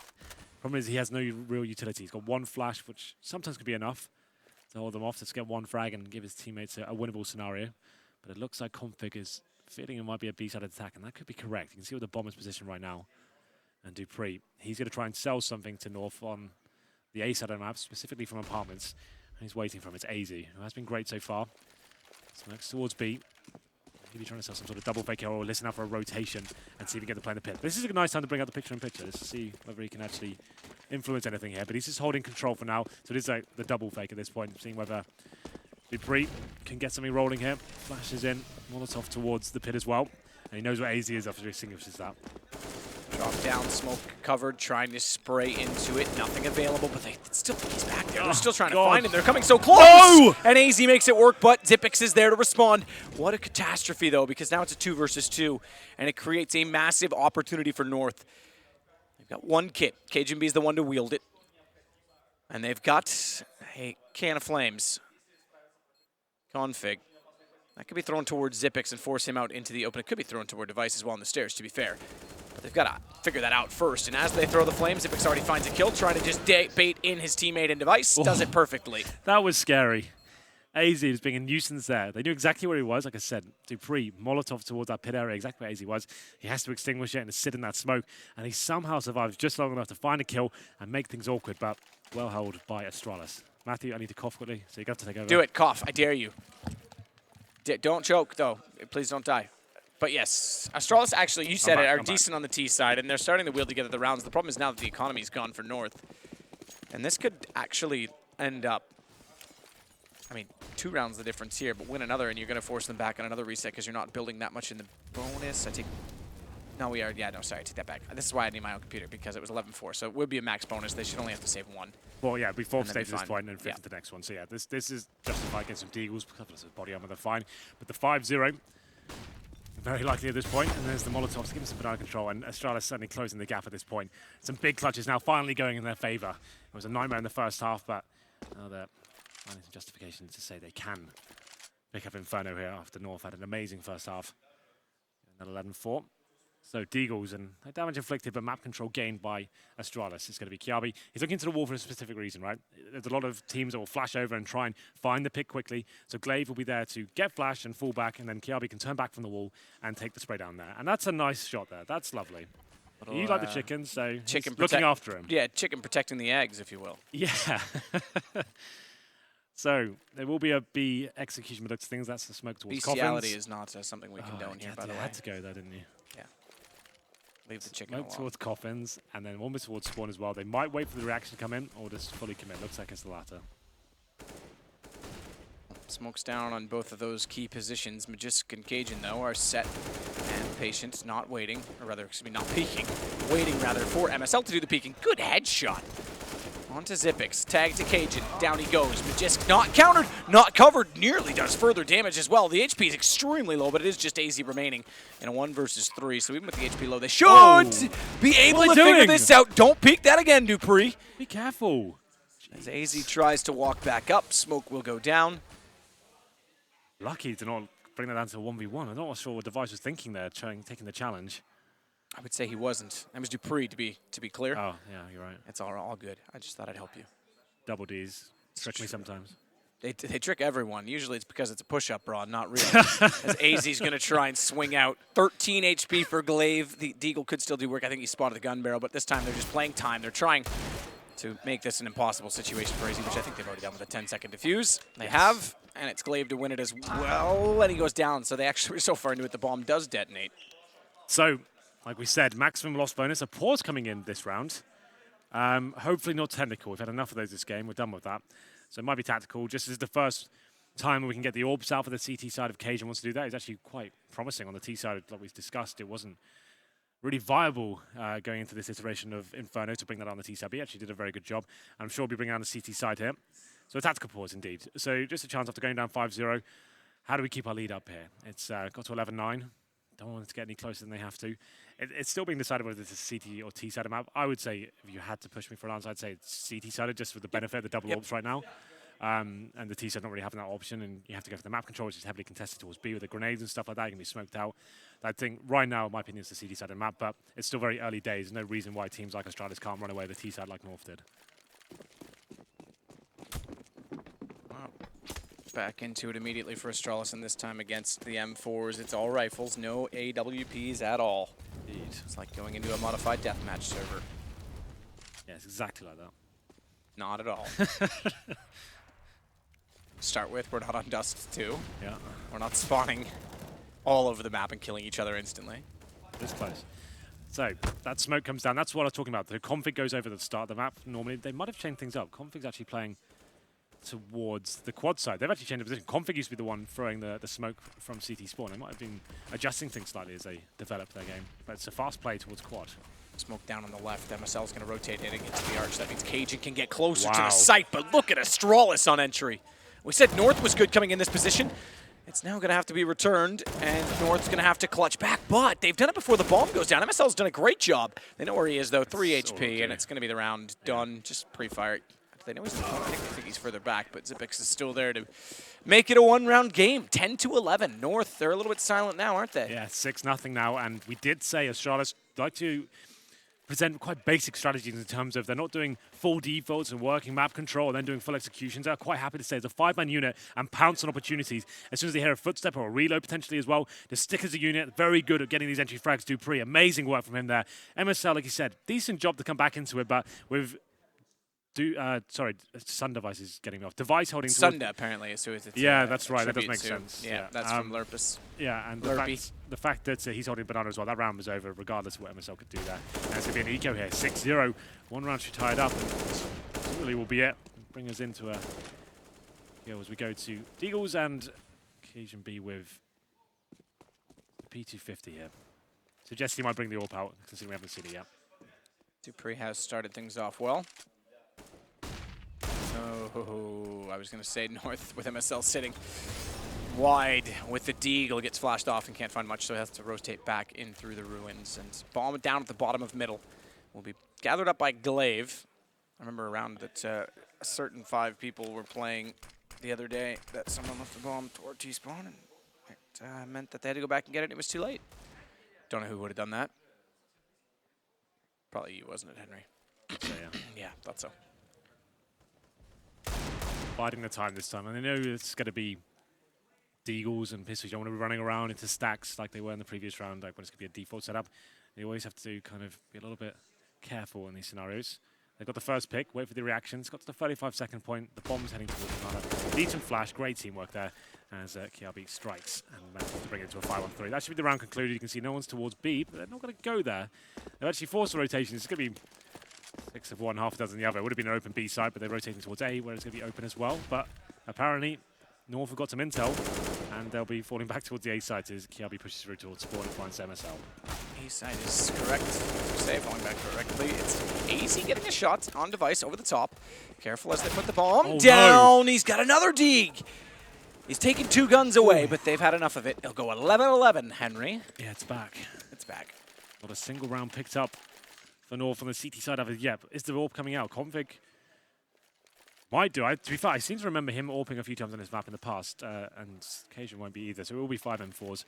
Problem is he has no real utility. He's got one flash, which sometimes could be enough to hold them off, to get one frag and give his teammates a winnable scenario. But it looks like Config is feeling it might be a B-side attack, and that could be correct. You can see with the bomber's position right now. And Dupree, he's going to try and sell something to North on the A side of the map, specifically from apartments. And he's waiting for him. It's AZ, who has been great so far. Smokes towards B. Maybe trying to sell some sort of double fake here or listen out for a rotation and see if he can get the play in the pit. This is a nice time to bring out the picture-in-picture. Let's see whether he can actually influence anything here. But he's just holding control for now. So it is like the double fake at this point, seeing whether Dupree can get something rolling here. Flashes in. Molotov towards the pit as well. And he knows what AZ is after he extinguishes that. Drop down, smoke covered, trying to spray into it. Nothing available, but they still think he's back there. They're still trying to find him. They're coming so close! No! And AZ makes it work, but Zipix is there to respond. What a catastrophe, though, because now it's a 2 versus 2, and it creates a massive opportunity for North. They've got one kit. Cajun B is the one to wield it. And they've got a can of flames. Config. That could be thrown towards Zipix and force him out into the open. It could be thrown toward Device as well on the stairs, to be fair. But they've got to figure that out first. And as they throw the flames, Zipix already finds a kill, trying to just bait in his teammate and Device. Does it perfectly. That was scary. AZ was being a nuisance there. They knew exactly where he was. Like I said, Dupree, Molotov towards that pit area, exactly where AZ was. He has to extinguish it and sit in that smoke. And he somehow survives just long enough to find a kill and make things awkward, but well held by Astralis. Matthew, I need to cough quickly, so you got to take over. Do it, cough. I dare you. Don't choke, though. Please don't die. But yes, Astralis actually, you said it, are I'm decent on the T side, and they're starting to wheel together the rounds. The problem is now that the economy's gone for North. And this could actually end up, I mean, 2 rounds the difference here, but win another, and you're going to force them back on another reset because you're not building that much in the bonus. No, we are. Yeah, no, sorry, I take that back. This is why I need my own computer, because it was 11-4, so it would be a max bonus. They should only have to save 1. Well, yeah, we fourth stage at this fine. point and then 5th at the next one. So, yeah, this is justified against some Deagles because it's a body armor, they're fine. But the 5-0, very likely at this point, and there's the Molotovs to give them some banana control, and Astralis certainly closing the gap at this point. Some big clutches now finally going in their favor. It was a nightmare in the first half, but now they're finding some justification to say they can pick up Inferno here after North had an amazing first half. Another 11-4. So Deagles and damage inflicted, but map control gained by Astralis. It's going to be Kiabi. He's looking to the wall for a specific reason, right? There's a lot of teams that will flash over and try and find the pick quickly. So Glaive will be there to get flash and fall back, and then Kiabi can turn back from the wall and take the spray down there. And that's a nice shot there. That's lovely. You like the chicken, so looking after him. Yeah, chicken protecting the eggs, if you will. Yeah. So there will be a B execution, but things that's the smoke towards coffins. Bestiality is not something we condone here, by the way. You had to go there, didn't you? Yeah. Leave the chicken Smoke alone. towards coffins, and then one towards spawn as well. They might wait for the reaction to come in, or just fully commit. Looks like it's the latter. Smokes down on both of those key positions. Magistic and Cajun, though, are set and patient, not waiting, or rather, excuse me, not peeking. Waiting, rather, for MSL to do the peeking. Good headshot. On to Zipix, tag to Cajun, down he goes. Magistic not countered, not covered, nearly does further damage as well. The HP is extremely low, but it is just AZ remaining in a 1 versus 3. So even with the HP low, they should be able to figure this out. Don't peek that again, Dupree. Be careful. As AZ tries to walk back up, smoke will go down. Lucky to not bring that down to 1v1. I'm not sure what Device was thinking there, taking the challenge. I would say he wasn't. That was Dupree, to be clear. Oh, yeah, you're right. It's all good. I just thought I'd help you. Double Ds. Trick me sometimes. They trick everyone. Usually it's because it's a push-up broad, not real. As AZ's going to try and swing out. 13 HP for Glaive. The Deagle could still do work. I think he spotted the gun barrel, but this time they're just playing time. They're trying to make this an impossible situation for AZ, which I think they've already done with a 10-second defuse. They have, and it's Glaive to win it as well, and he goes down. So they actually were so far into it, the bomb does detonate. So, like we said, maximum loss bonus. A pause coming in this round. Hopefully not technical. We've had enough of those this game. We're done with that. So it might be tactical. Just as the first time we can get the orbs out for the CT side of Cajun wants to do that. It's actually quite promising on the T side, like we've discussed. It wasn't really viable going into this iteration of Inferno to bring that on the T side. But he actually did a very good job. I'm sure we'll be bringing on the CT side here. So a tactical pause indeed. So just a chance after going down 5-0. How do we keep our lead up here? It's got to 11-9. Don't want it to get any closer than they have to. It's still being decided whether it's a CT or T-sided map. I would say, if you had to push me for an answer, I'd say it's CT-sided just for the benefit of the double orbs right now. And the T-side not really having that option, and you have to go for the map control, which is heavily contested towards B with the grenades and stuff like that. You can be smoked out. I think right now, in my opinion, it's the CT-sided map, but it's still very early days. No reason why teams like Astralis can't run away the T-side like North did. Back into it immediately for Astralis, and this time against the M4s. It's all rifles, no AWPs at all. Indeed. It's like going into a modified deathmatch server. Yeah, it's exactly like that. Not at all. Start with, we're not on Dust 2. Yeah. We're not spawning all over the map and killing each other instantly. This close. So that smoke comes down. That's what I was talking about. The config goes over the start of the map. Normally, they might have changed things up. Config's actually playing towards the quad side. They've actually changed the position. Config used to be the one throwing the smoke from CT spawn. They might have been adjusting things slightly as they develop their game. But it's a fast play towards quad. Smoke down on the left. MSL's going to rotate in against the arch. That means Cajun can get closer to the site. But look at Astralis on entry. We said North was good coming in this position. It's now going to have to be returned, and North's going to have to clutch back. But they've done it before the bomb goes down. MSL's done a great job. They know where he is, though. 3 HP, and it's going to be the round done. Just pre-fire. They know he's in the corner. I think he's further back, but Zipix is still there to make it a 1-round game. 10-11. North, they're a little bit silent now, aren't they? Yeah, 6-0 now, and we did say Astralis like to present quite basic strategies in terms of they're not doing full defaults and working map control and then doing full executions. They're quite happy to say it's a 5-man unit and pounce on opportunities. As soon as they hear a footstep or a reload potentially as well, to stick as a unit, very good at getting these entry frags. Dupree, amazing work from him there. MSL, like you said, decent job to come back into it, but with sorry, Sun Device is getting me off. Device holding towards... Sunda, apparently, is who it's Yeah, that's right. That does tribute make to. sense. Yeah, that's from Lurpus. Yeah, and the fact that he's holding banana as well, that round was over regardless of what MSL could do there. And it's going to be an eco here, 6-0. One round should tie it up, and this really will be it. Bring us into a kill as we go to Deagles and Cajun B with the P250 here. Suggests he might bring the AWP out, considering we haven't seen it yet. Dupree has started things off well. Oh, I was going to say north with MSL sitting wide with the Deagle. Gets flashed off and can't find much, so he has to rotate back in through the ruins. And bomb down at the bottom of middle will be gathered up by Glaive. I remember a round that a certain 5 people were playing the other day that someone left the bomb toward T-spawn, and it meant that they had to go back and get it, and it was too late. Don't know who would have done that. Probably you, wasn't it, Henry? So, yeah. Yeah, thought so. Biding the time this time, and I know it's going to be Deagles and pistols. You don't want to be running around into stacks like they were in the previous round, like when it's going to be a default setup. You always have to kind of be a little bit careful in these scenarios. They've got the first pick, wait for the reactions, got to the 35-second point, the bomb's heading towards Banana. Need some flash, great teamwork there as KRB strikes and manages to bring it to a 5-on-3. That should be the round concluded. You can see no one's towards B, but they're not going to go there. They've actually forced a rotation. It's going to be 6 of one, half a dozen the other. It would have been an open B side, but they're rotating towards A, where it's going to be open as well. But apparently, North have got some intel, and they'll be falling back towards the A side as KRB pushes through towards spawn and finds MSL. A side is correct. As you say, falling back correctly. It's easy getting a shot on device over the top. Careful as they put the bomb down. No. He's got another dig. He's taken 2 guns away, but they've had enough of it. He'll go 11-11, Henry. Yeah, it's back. It's back. Not a single round picked up for North on the CT side of it. Yeah, is the AWP coming out? Config might do. To be fair, I seem to remember him AWPing a few times on his map in the past, and Cajun won't be either, so it will be 5-4s.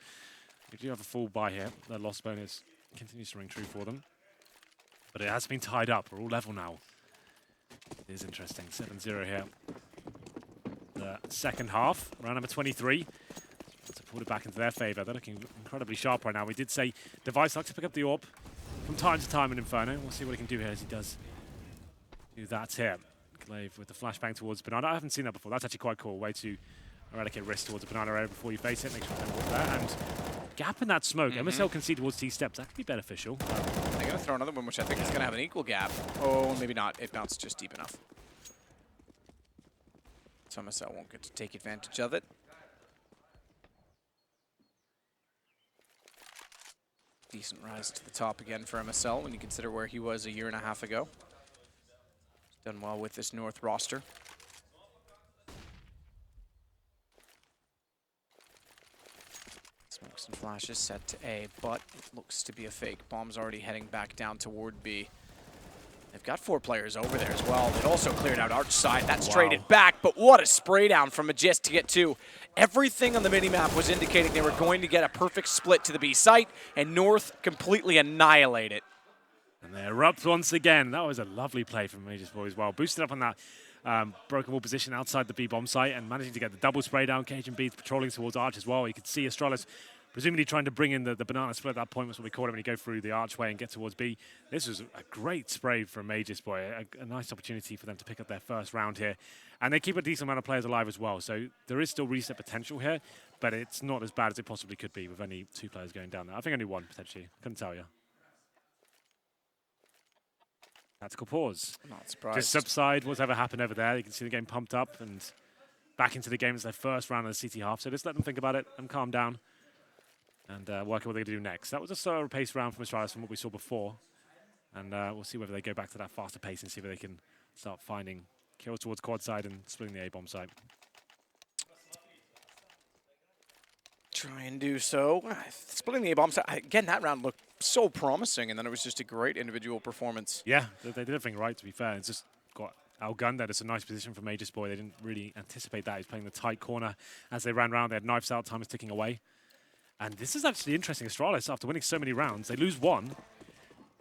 We do have a full buy here. The loss bonus continues to ring true for them. But it has been tied up. We're all level now. It is interesting. 7-0 here. The second half, round number 23. To pull it back into their favor. They're looking incredibly sharp right now. We did say Device likes to pick up the AWP from time to time in Inferno. We'll see what he can do here as he does do that here. Glaive with the flashbang towards Banana. I haven't seen that before. That's actually quite cool. Way to eradicate risk towards the Banana area before you face it. Make sure you don't walk there. And gap in that smoke. MSL can see towards T-steps. That could be beneficial. They're going to throw another one, which I think is going to have an equal gap. Oh, maybe not. It bounced just deep enough. So MSL won't get to take advantage of it. Decent rise to the top again for MSL when you consider where he was a year and a half ago. He's done well with this North roster. Smokes and flashes set to A, but it looks to be a fake. Bomb's already heading back down toward B. They've got 4 players over there as well. They'd also cleared out Arch side. That's traded back, but what a spray down from Magist to get 2. Everything on the minimap was indicating they were going to get a perfect split to the B site, and North completely annihilate it. And they erupt once again. That was a lovely play from Major's boy as well. Boosted up on that broken wall position outside the B bomb site and managing to get the double spray down. Cajun B patrolling towards Arch as well. You could see Astralis presumably trying to bring in the banana split at that point was what we called it when you go through the archway and get towards B. This was a great spray from Major's boy. A nice opportunity for them to pick up their first round here. And they keep a decent amount of players alive as well. So there is still reset potential here, but it's not as bad as it possibly could be with only 2 players going down there. I think only 1 potentially. Couldn't tell you. Tactical pause. Not surprised. Just subside whatever happened over there. You can see the game pumped up and back into the game as their first round of the CT half. So just let them think about it and calm down and work out what they're going to do next. That was a slower pace round from Astralis from what we saw before. And we'll see whether they go back to that faster pace and see whether they can start finding kills towards quad side and splitting the A-bomb site. Try and do so. Splitting the A-bomb site. Again, that round looked so promising, and then it was just a great individual performance. Yeah, they did everything right, to be fair. It's just got outgunned there. It's a nice position for Major's boy. They didn't really anticipate that. He's playing the tight corner as they ran around. They had knives out. Time was ticking away. And this is actually interesting. Astralis, after winning so many rounds, they lose 1.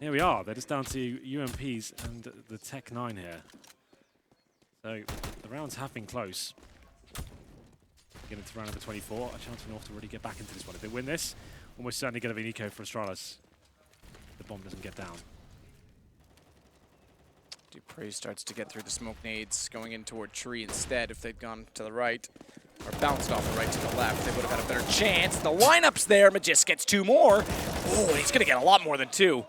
Here we are. They're just down to UMPs and the Tech 9 here. So the rounds have been close. Get into round number 24. A chance for North to really get back into this one. If they win this, almost certainly going to be an eco for Astralis. The bomb doesn't get down. Dupree starts to get through the smoke nades, going in toward tree instead. If they'd gone to the right, or bounced off the right to the left, they would have had a better chance. The lineup's there. Magist gets 2 more. Oh, and he's going to get a lot more than 2.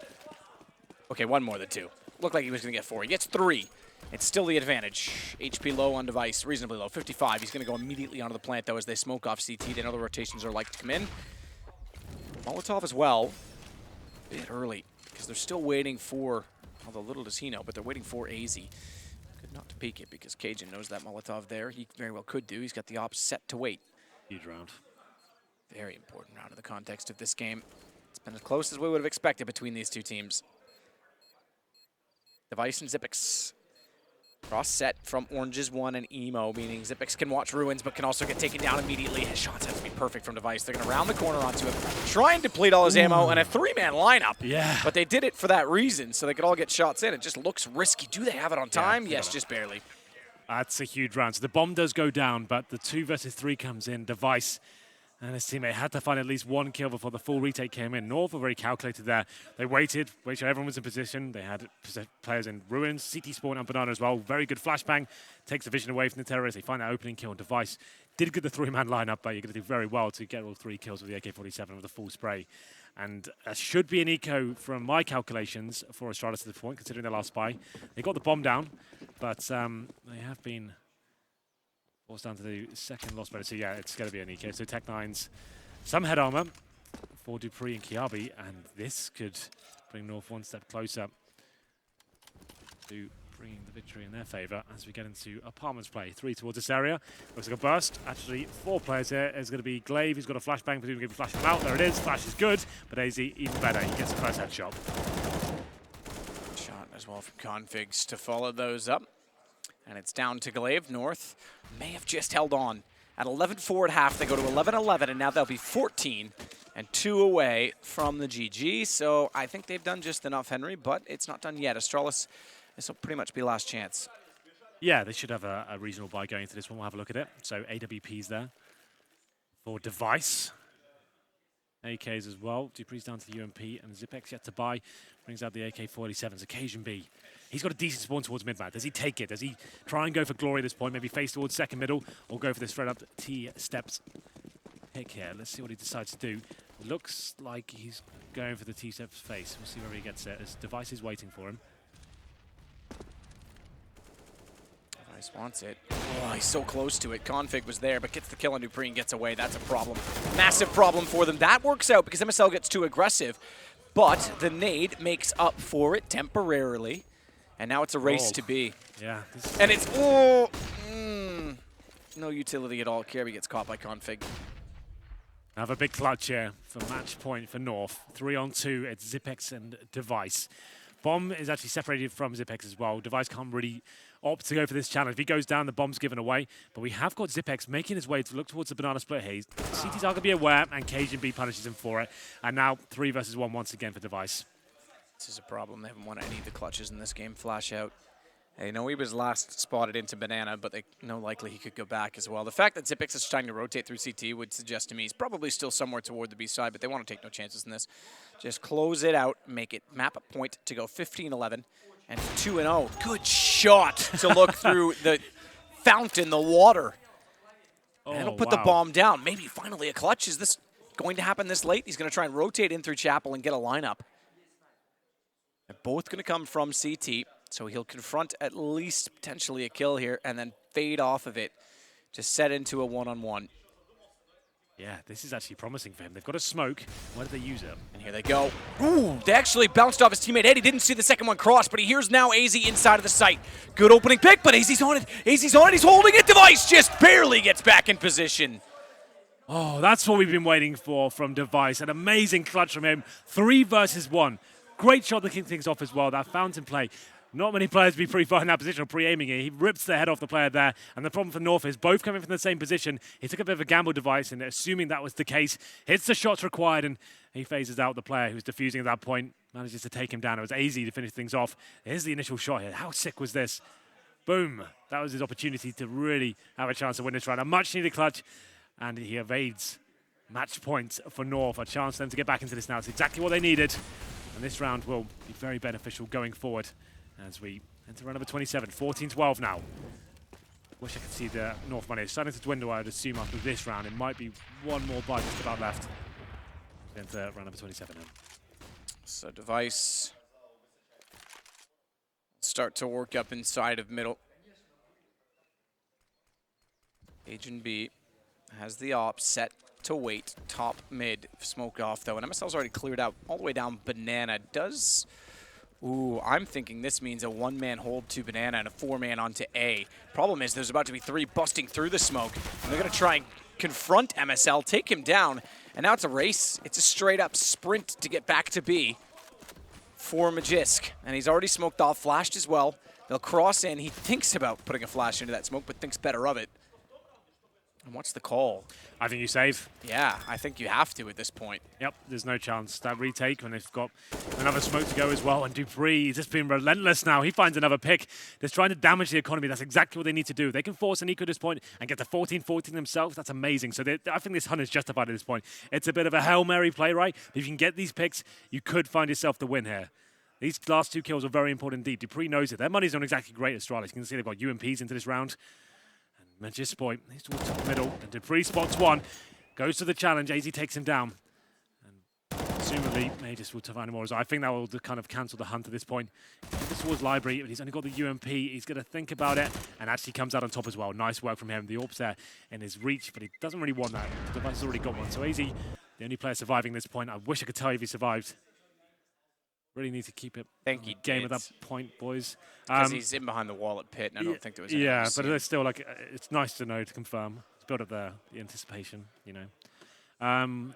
Okay, 1 more than 2. Looked like he was going to get 4. He gets 3. It's still the advantage. HP low on device, reasonably low, 55. He's going to go immediately onto the plant, though, as they smoke off CT. They know the rotations are like to come in. Molotov as well. A bit early, because they're still waiting for, although little does he know, but they're waiting for AZ. Good not to peek it, because Cajun knows that Molotov there. He very well could do. He's got the ops set to wait. Huge round. Very important round in the context of this game. It's been as close as we would have expected between these two teams. Device and Xyp9x. Cross set from Oranges 1 and Emo, meaning Xyp9x can watch Ruins but can also get taken down immediately. His shots have to be perfect from Device. They're going to round the corner onto him, try and deplete all his ammo, and a 3-man lineup. Yeah. But they did it for that reason, so they could all get shots in. It just looks risky. Do they have it on time? Yes, just barely. That's a huge round. So the bomb does go down, but the 2 versus 3 comes in. Device and his teammate had to find at least 1 kill before the full retake came in. North were very calculated there. They waited sure everyone was in position. They had players in Ruins, CT spawn and Banana as well. Very good flashbang. Takes the vision away from the terrorists. They find that opening kill on Device. Did get the 3-man lineup, but you're going to do very well to get all 3 kills with the AK-47 with the full spray. And should be an eco from my calculations for Astralis at this point, considering their last spy. They got the bomb down, but they have been forced down to the second lost better. So yeah, it's going to be an eco. So Tech9's some head armor for Dupree and Kiabi, and this could bring North 1 step closer to bringing the victory in their favor as we get into apartments play. 3 towards this area. Looks like a burst. Actually, 4 players here. There's going to be Glaive. He's got a flashbang, but he's going to flash him out. There it is. Flash is good, but AZ even better. He gets the first headshot. Shot as well from Configs to follow those up. And it's down to Glaive. North may have just held on. At 11-4 at half, they go to 11-11, and now they'll be 14 and 2 away from the GG. So I think they've done just enough, Henry, but it's not done yet. Astralis, this will pretty much be last chance. Yeah, they should have a reasonable buy going into this one. We'll have a look at it. So AWP's there for Device. AKs as well. Dupree's down to the UMP, and Xyp9x yet to buy. Brings out the AK-47's Occasion B. He's got a decent spawn towards mid-map. Does he take it? Does he try and go for glory at this point? Maybe face towards second middle, or go for the straight up T-steps pick here. Let's see what he decides to do. Looks like he's going for the T-steps face. We'll see where he gets it. His Device is waiting for him. Device wants it. Oh, he's so close to it. Config was there, but gets the kill on Dupree and gets away. That's a problem. Massive problem for them. That works out because MSL gets too aggressive, but the nade makes up for it temporarily. And now it's a race to B. Yeah. And it's, no utility at all. Kirby gets caught by Config. Have a big clutch here for match point for North. 3-on-2, it's Xyp9x and Device. Bomb is actually separated from Xyp9x as well. Device can't really opt to go for this challenge. If he goes down, the bomb's given away. But we have got Xyp9x making his way to look towards the banana split haze. CTs are going to be aware, and Cajun B punishes him for it. And now 3 versus 1 once again for Device. This is a problem. They haven't won any of the clutches in this game. Flash out. They know he was last spotted into Banana, but they know likely he could go back as well. The fact that Xyp9x is trying to rotate through CT would suggest to me he's probably still somewhere toward the B side, but they want to take no chances in this. Just close it out, make it map a point to go 15-11 and 2-0. Good shot to look through the fountain, the water. And it'll put the bomb down. Maybe finally a clutch. Is this going to happen this late? He's going to try and rotate in through Chapel and get a lineup. They're both going to come from CT. So he'll confront at least potentially a kill here and then fade off of it to set into a one-on-one. Yeah, this is actually promising for him. They've got a smoke. Why did they use it? And here they go. Ooh, they actually bounced off his teammate Ed. He didn't see the second one cross, but he hears now AZ inside of the site. Good opening pick, but AZ's on it. AZ's on it. He's holding it. Device just barely gets back in position. Oh, that's what we've been waiting for from Device. An amazing clutch from him. 3 versus 1. Great shot to kick things off as well. That fountain play. Not many players be pre-fire in that position or pre-aiming it. He rips the head off the player there. And the problem for North is both coming from the same position. He took a bit of a gamble Device, and assuming that was the case, hits the shots required, and he phases out the player who's defusing at that point. Manages to take him down. It was AZ to finish things off. Here's the initial shot here. How sick was this? Boom. That was his opportunity to really have a chance to win this round. A much-needed clutch, and he evades match point for North. A chance for them to get back into this now. It's exactly what they needed. And this round will be very beneficial going forward as we Into round number 27, 14-12 now. Wish I could see the North money. It's starting to dwindle, I would assume, after this round. It might be one more bite just about left. Into round number 27 now. So Device start to work up inside of middle. Agent B has the op set to wait. Top mid, smoke off though. And MSL's already cleared out all the way down Banana. Does... Ooh, I'm thinking this means a one-man hold to Banana and a four-man onto A. Problem is there's about to be three busting through the smoke. And they're going to try and confront MSL, take him down. And now it's a race. It's a straight-up sprint to get back to B for Magisk. And he's already smoked off, flashed as well. They'll cross in. He thinks about putting a flash into that smoke, but thinks better of it. And what's the call? I think you save. Yeah, I think you have to at this point. Yep, there's no chance. That retake when they've got another smoke to go as well. And Dupree, he's just been relentless now. He finds another pick. Just trying to damage the economy. That's exactly what they need to do. They can force an eco at this point and get to 14-14 themselves. That's amazing. So I think this hunt is justified at this point. It's a bit of a Hail Mary play, right? If you can get these picks, you could find yourself the win here. These last two kills are very important indeed. Dupree knows it. Their money's not exactly great at Starladder. You can see they've got UMPs into this round. Magisk point, he's towards the middle, and Dupree spots one, goes to the challenge, AZ takes him down. And presumably, Magisk will find more. I think that will kind of cancel the hunt at this point. He's towards Library, but he's only got the UMP, he's going to think about it, and actually comes out on top as well. Nice work from him. The AWP's there in his reach, but he doesn't really want that. The Device has already got one, so AZ, the only player surviving this point. I wish I could tell you if he survived. Really need to keep it game at that point, boys. Because he's in behind the wall at pit, and I don't think there was any. Yeah, but it's still like, it's nice to know, to confirm. It's built up the anticipation, you know.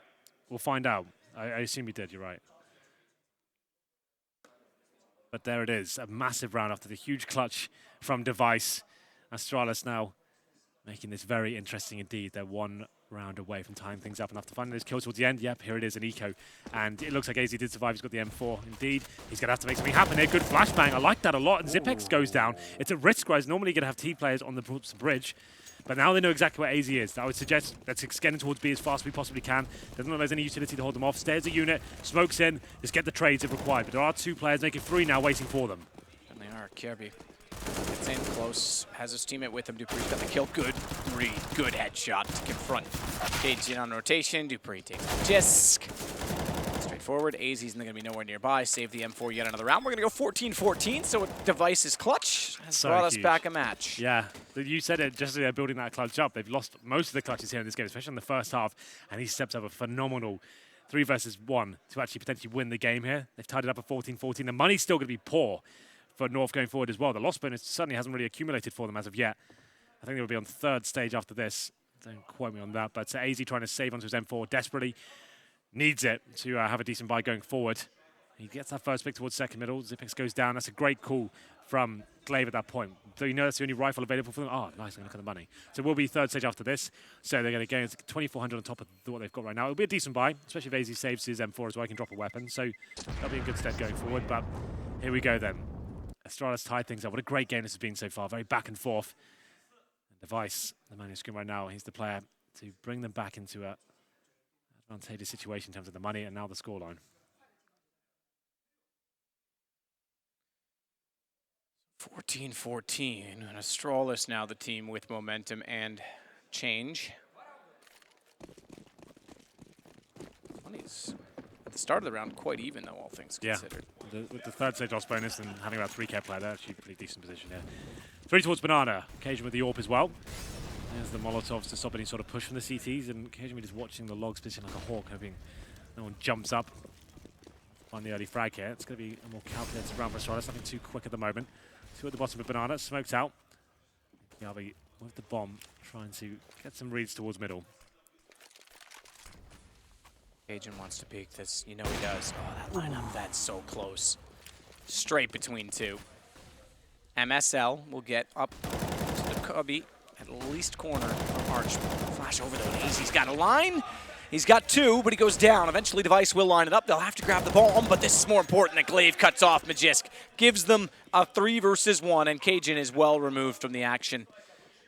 We'll find out. I assume he did, you're right. But there it is, a massive round after the huge clutch from Device. Astralis now making this very interesting indeed. They're one round away from tying things up, and after finding those kills towards the end, yep, here it is, an eco. And it looks like AZ did survive. He's got the M4 indeed. He's going to have to make something happen here. Good flashbang. I like that a lot. And Zipex goes down. It's a risk, guys. Normally you're going to have T players on the bridge, but now they know exactly where AZ is. I would suggest let's get in towards B as fast as we possibly can. Doesn't look like there's any utility to hold them off. Stays a unit, smokes in, just get the trades if required. But there are two players, making three now, waiting for them. And they are. Kirby gets in close, has his teammate with him. Dupree's got the kill. Good three, good headshot to confront. Cage in on rotation. Dupree takes the Jisk. Straightforward. AZ's going to be nowhere nearby. Save the M4 yet another round. We're going to go 14-14, so Device is clutch. Has brought us back a match. Yeah, you said it just as they're building that clutch up. They've lost most of the clutches here in this game, especially in the first half, and he steps up a phenomenal 3 versus 1 to actually potentially win the game here. They've tied it up at 14-14. The money's still going to be poor for North going forward as well. The loss bonus certainly hasn't really accumulated for them as of yet. I think they will be on third stage after this. Don't quote me on that, but AZ trying to save onto his M4 desperately. Needs it to have a decent buy going forward. He gets that first pick towards second middle. Zipex goes down. That's a great call from Glaive at that point. So you know that's the only rifle available for them. Oh, nice. Look at the money. So we'll be third stage after this. So they're going to go 2,400 on top of what they've got right now. It'll be a decent buy, especially if AZ saves his M4 as well. He can drop a weapon. So that'll be in good stead going forward. But here we go then. Astralis tied things up. What a great game this has been so far. Very back and forth. And Device, the man on screen right now, he's the player to bring them back into a advantageous situation in terms of the money and now the scoreline. 14-14, and Astralis now the team with momentum and change. Money's at the start of the round quite even though, all things considered. With the third stage loss bonus and having about 3k player, they're actually a pretty decent position here. 3 towards Banana, occasion with the AWP as well. There's the Molotovs to stop any sort of push from the CTs, and occasionally just watching the logs position like a hawk, hoping no one jumps up. Find the early frag here. It's going to be a more calculated round for Astralis, nothing too quick at the moment. 2 at the bottom of Banana, smoked out. Yavi with the bomb, trying to get some reads towards middle. Agent wants to peek this, you know he does. Oh, that lineup, that's so close. Straight between two. MSL will get up to the cubby. At least corner from Arch. Flash over though. AZ's got a line. He's got 2, but he goes down. Eventually Device will line it up. They'll have to grab the bomb, but this is more important that Glaive cuts off Magisk. Gives them a 3 versus 1, and Cajun is well removed from the action.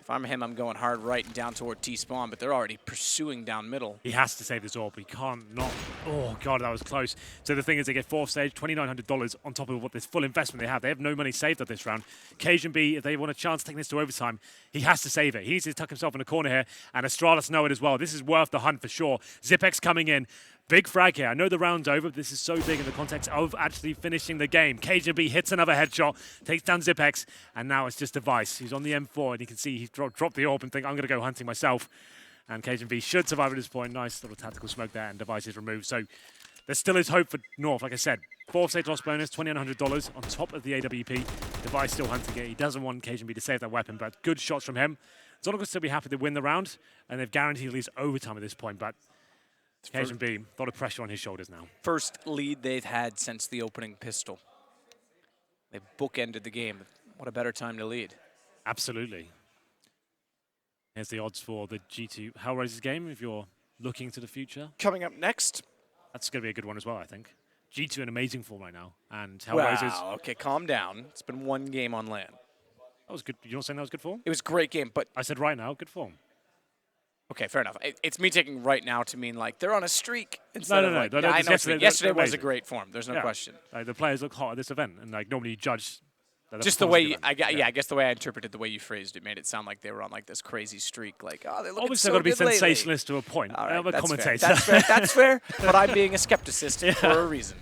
If I'm him, I'm going hard right and down toward T-spawn, but they're already pursuing down middle. He has to save this orb. He can't not. Oh, God, that was close. So the thing is, they get fourth stage, $2,900 on top of what this full investment they have. They have no money saved at this round. HenryG, if they want a chance taking this to overtime, he has to save it. He needs to tuck himself in the corner here, and Astralis know it as well. This is worth the hunt for sure. Zipex coming in. Big frag here. I know the round's over, but this is so big in the context of actually finishing the game. HenryG hits another headshot, takes down Zipex, and now it's just Device. He's on the M4, and you can see he dropped the orb and think, I'm going to go hunting myself. And HenryG should survive at this point. Nice little tactical smoke there, and Device is removed. So there still is hope for North. Like I said, fourth stage loss bonus, $2,900 on top of the AWP. Device still hunting it. He doesn't want HenryG to save that weapon, but good shots from him. Zonal will still be happy to win the round, and they've guaranteed at least overtime at this point, but HenryG, a lot of pressure on his shoulders now. First lead they've had since the opening pistol. They bookended the game. What a better time to lead. Absolutely. Here's the odds for the G2 Hellraisers game if you're looking to the future. Coming up next. That's going to be a good one as well, I think. G2 in amazing form right now. And Hellraisers. Wow, okay, calm down. It's been one game on land. That was good. You're not saying that was good form? It was a great game, but... I said right now, good form. Okay, fair enough. It's me taking right now to mean like they're on a streak instead of like, no, I know yesterday was a amazing. great form. There's no question. The players look hot at this event, and like normally you judge. Just the way I guess the way I interpreted the way you phrased it made it sound like they were on like this crazy streak. Like, oh, they're looking obviously so got to be good lately. sensationalist to a point. All right, I'm a that's commentator. Fair. That's fair. That's fair. But I'm being a skepticist for a reason.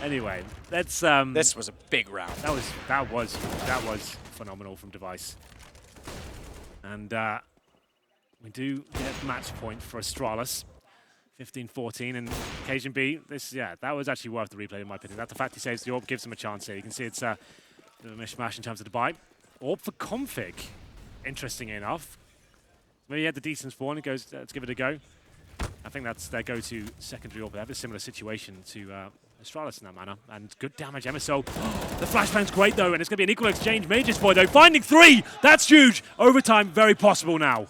Anyway, let's. This was a big round. That was phenomenal from Device, and we do get match point for Astralis, 15-14, and HenryG. That was actually worth the replay in my opinion. That the fact he saves the orb gives him a chance here. You can see it's a bit of a mishmash in terms of the buy. Orb for Config, interesting enough. Maybe he had the decent spawn. He goes, let's give it a go. I think that's their go-to secondary orb. They have a similar situation to Astralis in that manner. And good damage, MSO. The flashbang's great, though, and it's going to be an equal exchange. Mage's boy, though, finding 3. That's huge. Overtime, very possible now.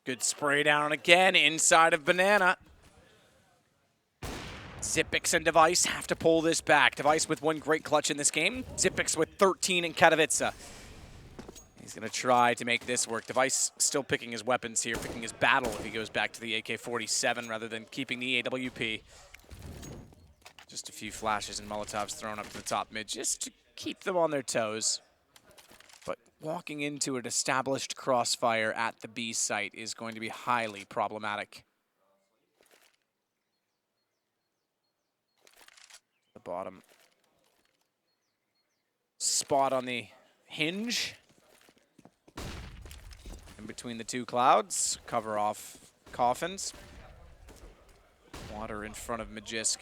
Good spray down again inside of Banana. Zipex and Device have to pull this back. Device with one great clutch in this game. Zipex with 13 in Katowice. He's going to try to make this work. Device still picking his weapons here, picking his battle if he goes back to the AK-47 rather than keeping the AWP. Just a few flashes and Molotovs thrown up to the top mid just to keep them on their toes. But walking into an established crossfire at the B site is going to be highly problematic. The bottom spot on the hinge. In between the two clouds, cover off coffins. Water in front of Magisk.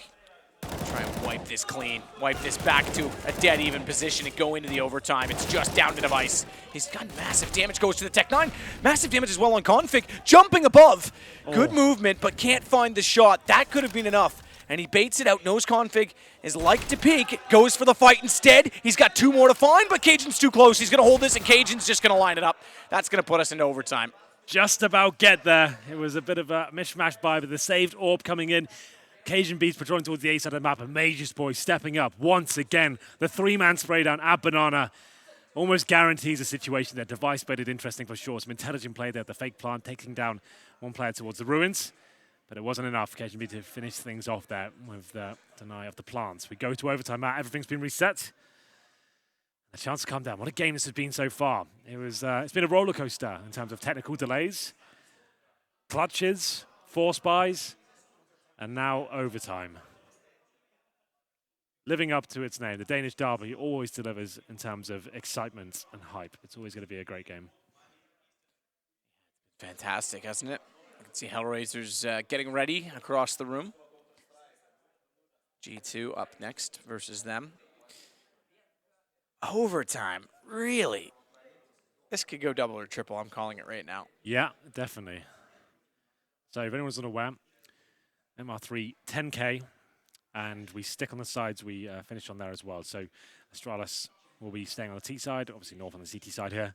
Try and wipe this clean. Wipe this back to a dead even position and go into the overtime. It's just down to Device. He's got massive damage, goes to the Tech 9. Massive damage as well on Config. Jumping above. Good movement, but can't find the shot. That could have been enough. And he baits it out, knows Config is like to peek, goes for the fight instead. He's got 2 more to find, but Cajun's too close. He's going to hold this, and Cajun's just going to line it up. That's going to put us into overtime. Just about get there. It was a bit of a mishmash buy, but the saved orb coming in. HenryG's patrolling towards the A side of the map, and Mage's boy stepping up once again. The 3-man spray down at Banana almost guarantees a situation there. Device made it interesting for sure. Some intelligent play there. The fake plant taking down one player towards the ruins. But it wasn't enough, HenryG, to finish things off there with the deny of the plants. We go to overtime, Matt. Everything's been reset. A chance to calm down. What a game this has been so far. It's been a roller coaster in terms of technical delays, clutches, force buys, and now overtime. Living up to its name, the Danish derby always delivers in terms of excitement and hype. It's always going to be a great game. Fantastic, hasn't it? You can see Hellraisers getting ready across the room. G2 up next versus them. Overtime, really? This could go double or triple, I'm calling it right now. Yeah, definitely. So if anyone's unaware, MR3 10K, and we stick on the sides, we finish on there as well. So Astralis will be staying on the T side, obviously North on the CT side here.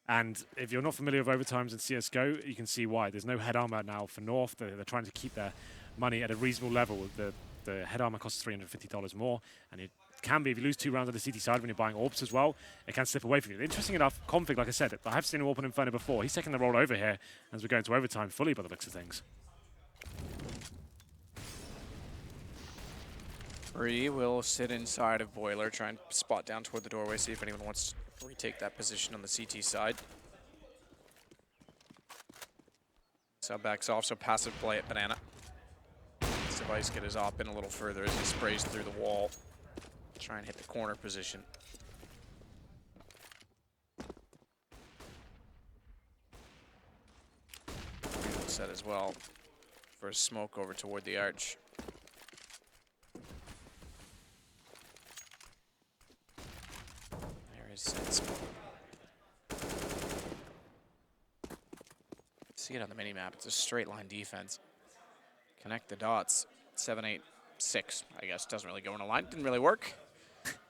And if you're not familiar with overtimes in CSGO, you can see why. There's no head armor now for North. They're trying to keep their money at a reasonable level. The head armor costs $350 more, and can be, if you lose 2 rounds on the CT side when you're buying orbs as well, it can slip away from you. Interesting enough, Config, like I said, I have seen him open Inferno before. He's taking the role over here as we go into overtime fully by the looks of things. Bree will sit inside of Boiler, try and spot down toward the doorway, see if anyone wants to retake that position on the CT side. Sub backs off, so passive play at Banana. Device get his op in a little further as he sprays through the wall. Try and hit the corner position. Set as well for a smoke over toward the arch. There is smoke. See it on the mini-map. It's a straight line defense. Connect the dots. 7, 8, 6, I guess. Doesn't really go in a line. Didn't really work.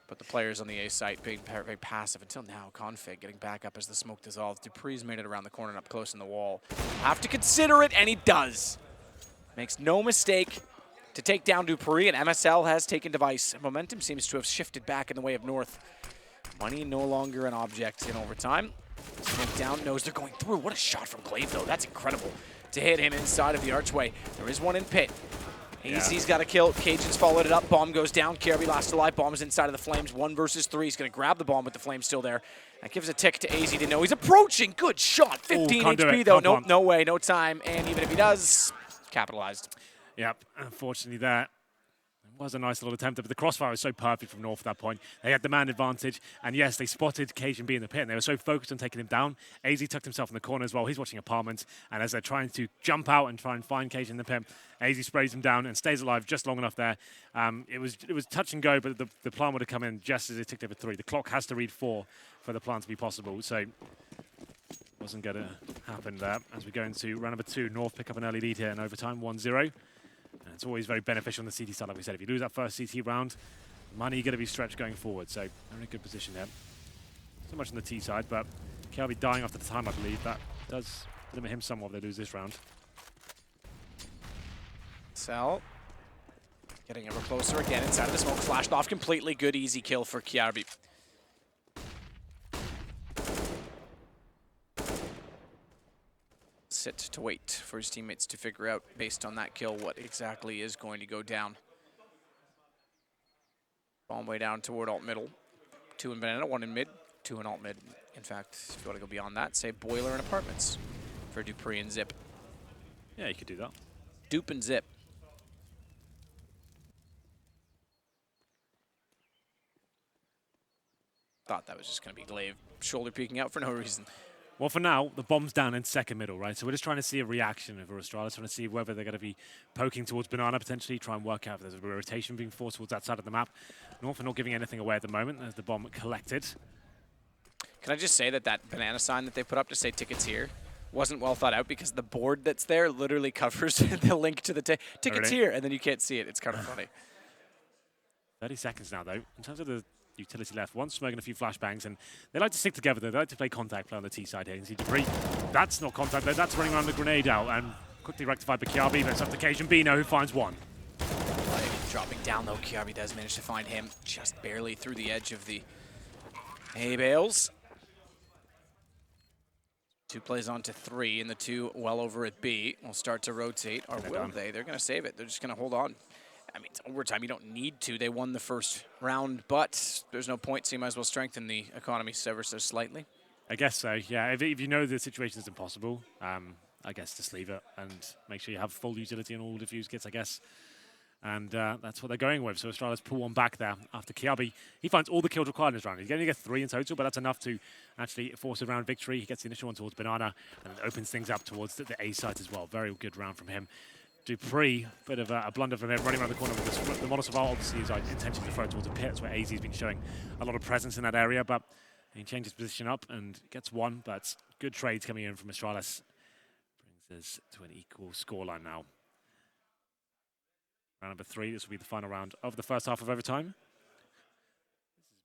But the players on the A site being very passive until now. Config getting back up as the smoke dissolves. Dupree's made it around the corner and up close in the wall. Have to consider it, and he does. Makes no mistake to take down Dupree, and MSL has taken device. Momentum seems to have shifted back in the way of North. Money no longer an object in overtime. Smoke down, knows they're going through. What a shot from Glaive, though. That's incredible to hit him inside of the archway. There is one in pit. AZ's got a kill. Cajun's followed it up. Bomb goes down. KRB last alive. Bomb's inside of the flames. 1 versus 3. He's going to grab the bomb with the flame still there. That gives a tick to AZ to know he's approaching. Good shot. 15 HP though. Nope, no way, no time. And even if he does, capitalized. Yep, unfortunately that was a nice little attempt, but the crossfire was so perfect from North at that point. They had the man advantage, and yes, they spotted Cajun B in the pit, and they were so focused on taking him down. AZ tucked himself in the corner as well. He's watching apartments, and as they're trying to jump out and try and find Cajun in the pit, AZ sprays him down and stays alive just long enough there. It was touch and go, but the plan would have come in just as it ticked over 3. The clock has to read 4 for the plan to be possible, so wasn't going to happen there. As we go into round number 2, North pick up an early lead here in overtime, 1-0. And it's always very beneficial on the CT side, like we said. If you lose that first CT round, money going to be stretched going forward. So, they're in a good position there. So much on the T side, but KRB dying after the time, I believe. That does limit him somewhat if they lose this round. Sal getting ever closer again inside of the smoke. Flashed off completely. Good, easy kill for KRB. Sit to wait for his teammates to figure out, based on that kill, what exactly is going to go down. Bomb way down toward alt middle. 2 in Banana, 1 in mid, 2 in alt mid. In fact, if you want to go beyond that, say Boiler and Apartments for Dupree and Zip. Yeah, you could do that. Dupe and Zip. Thought that was just going to be Glaive shoulder peeking out for no reason. Well, for now, the bomb's down in second middle, right? So we're just trying to see a reaction of Australis, trying to see whether they're going to be poking towards Banana potentially, try and work out if there's a rotation being forced towards that side of the map. North are not giving anything away at the moment as the bomb collected. Can I just say that that Banana sign that they put up to say tickets here wasn't well thought out, because the board that's there literally covers the link to the tickets here, and then you can't see it. It's kind of funny. 30 seconds now, though. In terms of the utility left, one smoke and a few flashbangs, and they like to stick together. They like to play contact play on the T side here. You can see Dupree. That's not contact though. That's running around the grenade out and quickly rectified by KRB, but it's up to Cajun Bino who finds one. Dropping down though, KRB does manage to find him just barely through the edge of the hay bales. 2 plays on to 3, and the 2 well over at B will start to rotate. Or will they? They're going to save it. They're just going to hold on. I mean, it's overtime. You don't need to. They won the first round, but there's no point, so you might as well strengthen the economy ever so slightly. I guess so, yeah. If you know the situation is impossible, I guess just leave it and make sure you have full utility on all diffuse kits, I guess. And that's what they're going with. So Australis pull one back there after KRB. He finds all the kills required in this round. He's going to get 3 in total, but that's enough to actually force a round victory. He gets the initial one towards Banana and it opens things up towards the A site as well. Very good round from him. Dupree, bit of a blunder from him, running around the corner with the Molotov. Obviously, his intention to throw towards the pit. That's where AZ has been showing a lot of presence in that area, but he changes position up and gets 1. But good trades coming in from Australis. Brings us to an equal scoreline now. Round number 3, this will be the final round of the first half of overtime.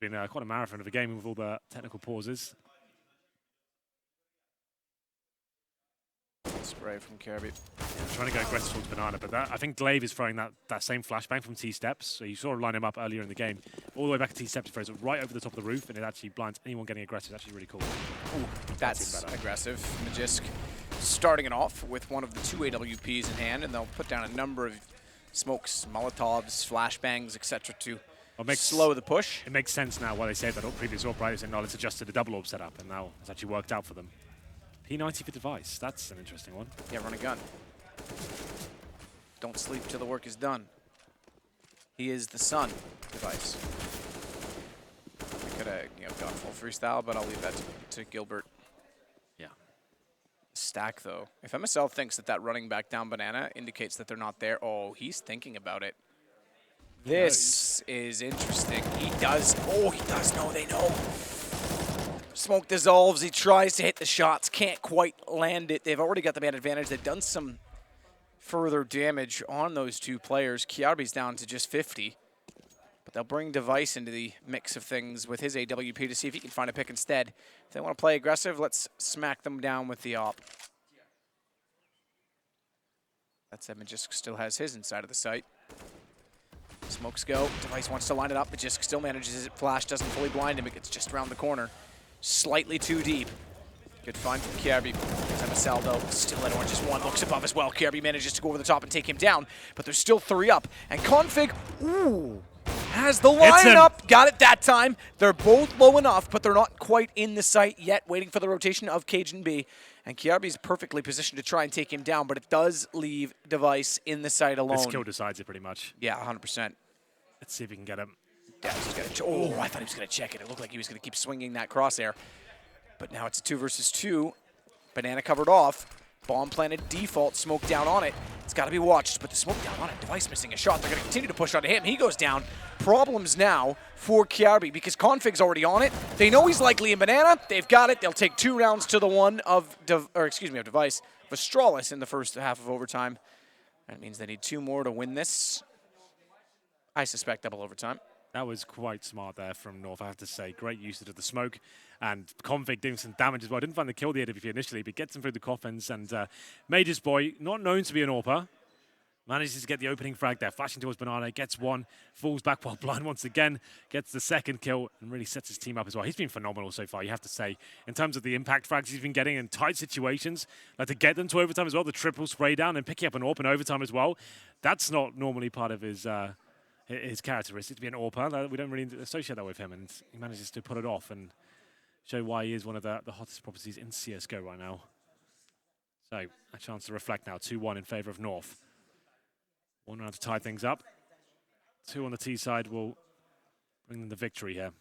This has been quite a marathon of a game with all the technical pauses. right from Kirby. Trying to go aggressive towards Banana, but I think Glaive is throwing that same flashbang from T-steps. So you saw him line him up earlier in the game. All the way back to T-steps, he throws it right over the top of the roof, and it actually blinds anyone getting aggressive. It's actually really cool. Ooh, that's aggressive. Magisk starting it off with one of the 2 AWPs in hand, and they'll put down a number of smokes, Molotovs, flashbangs, etc. to slow the push. It makes sense now why they said that previous AWP, right? They said, no, let's adjust to the double AWP setup, and now it's actually worked out for them. P90 for Device. That's an interesting one. Yeah, run a gun. Don't sleep till the work is done. He is the sun, Device. I could have gone full freestyle, but I'll leave that to Gilbert. Yeah. Stack, though. If MSL thinks that running back down Banana indicates that they're not there, oh, he's thinking about it. This is interesting. He does. Oh, he does know. They know. Smoke dissolves. He tries to hit the shots. Can't quite land it. They've already got the man advantage. They've done some further damage on those 2 players. Kiarbi's down to just 50. But they'll bring Device into the mix of things with his AWP to see if he can find a pick instead. If they want to play aggressive, let's smack them down with the op. That said, Magisk still has his inside of the site. Smokes go. Device wants to line it up. Magisk still manages it. Flash doesn't fully blind him. It gets just around the corner. Slightly too deep. Good find from Kirby. MSL, though, still at orange. Just one. Looks above as well. Kirby manages to go over the top and take him down. But there's still 3 up. And Config, ooh, has the line up. Got it that time. They're both low enough, but they're not quite in the site yet, waiting for the rotation of Cajun B. And Kiarbi's perfectly positioned to try and take him down, but it does leave Device in the site alone. This kill decides it pretty much. Yeah, 100%. Let's see if we can get him. Yeah, he's gonna oh, I thought he was going to check it. It looked like he was going to keep swinging that crosshair. But now it's a 2 versus 2. Banana covered off. Bomb planted, default, smoke down on it. It's got to be watched, but the smoke down on it. Device missing a shot. They're going to continue to push onto him. He goes down. Problems now for Kiarbi because Config's already on it. They know he's likely in Banana. They've got it. They'll take 2 rounds to the 1 of, of Device. Of Astralis in the first half of overtime. That means they need 2 more to win this. I suspect double overtime. That was quite smart there from North, I have to say. Great usage of the smoke. And Config doing some damage as well. Didn't find the kill the AWP initially, but gets him through the coffins. And Major's boy, not known to be an AWPer, manages to get the opening frag there. Flashing towards Banana, gets 1, falls back while blind once again, gets the 2nd kill, and really sets his team up as well. He's been phenomenal so far, you have to say. In terms of the impact frags he's been getting in tight situations, like to get them to overtime as well, the triple spray down and picking up an AWP in overtime as well. That's not normally part of his characteristic to be an AWPer. We don't really associate that with him, and he manages to pull it off and show why he is one of the hottest properties in CSGO right now. So, a chance to reflect now. 2-1 in favor of North. 1 round to tie things up. 2 on the T side will bring them the victory here.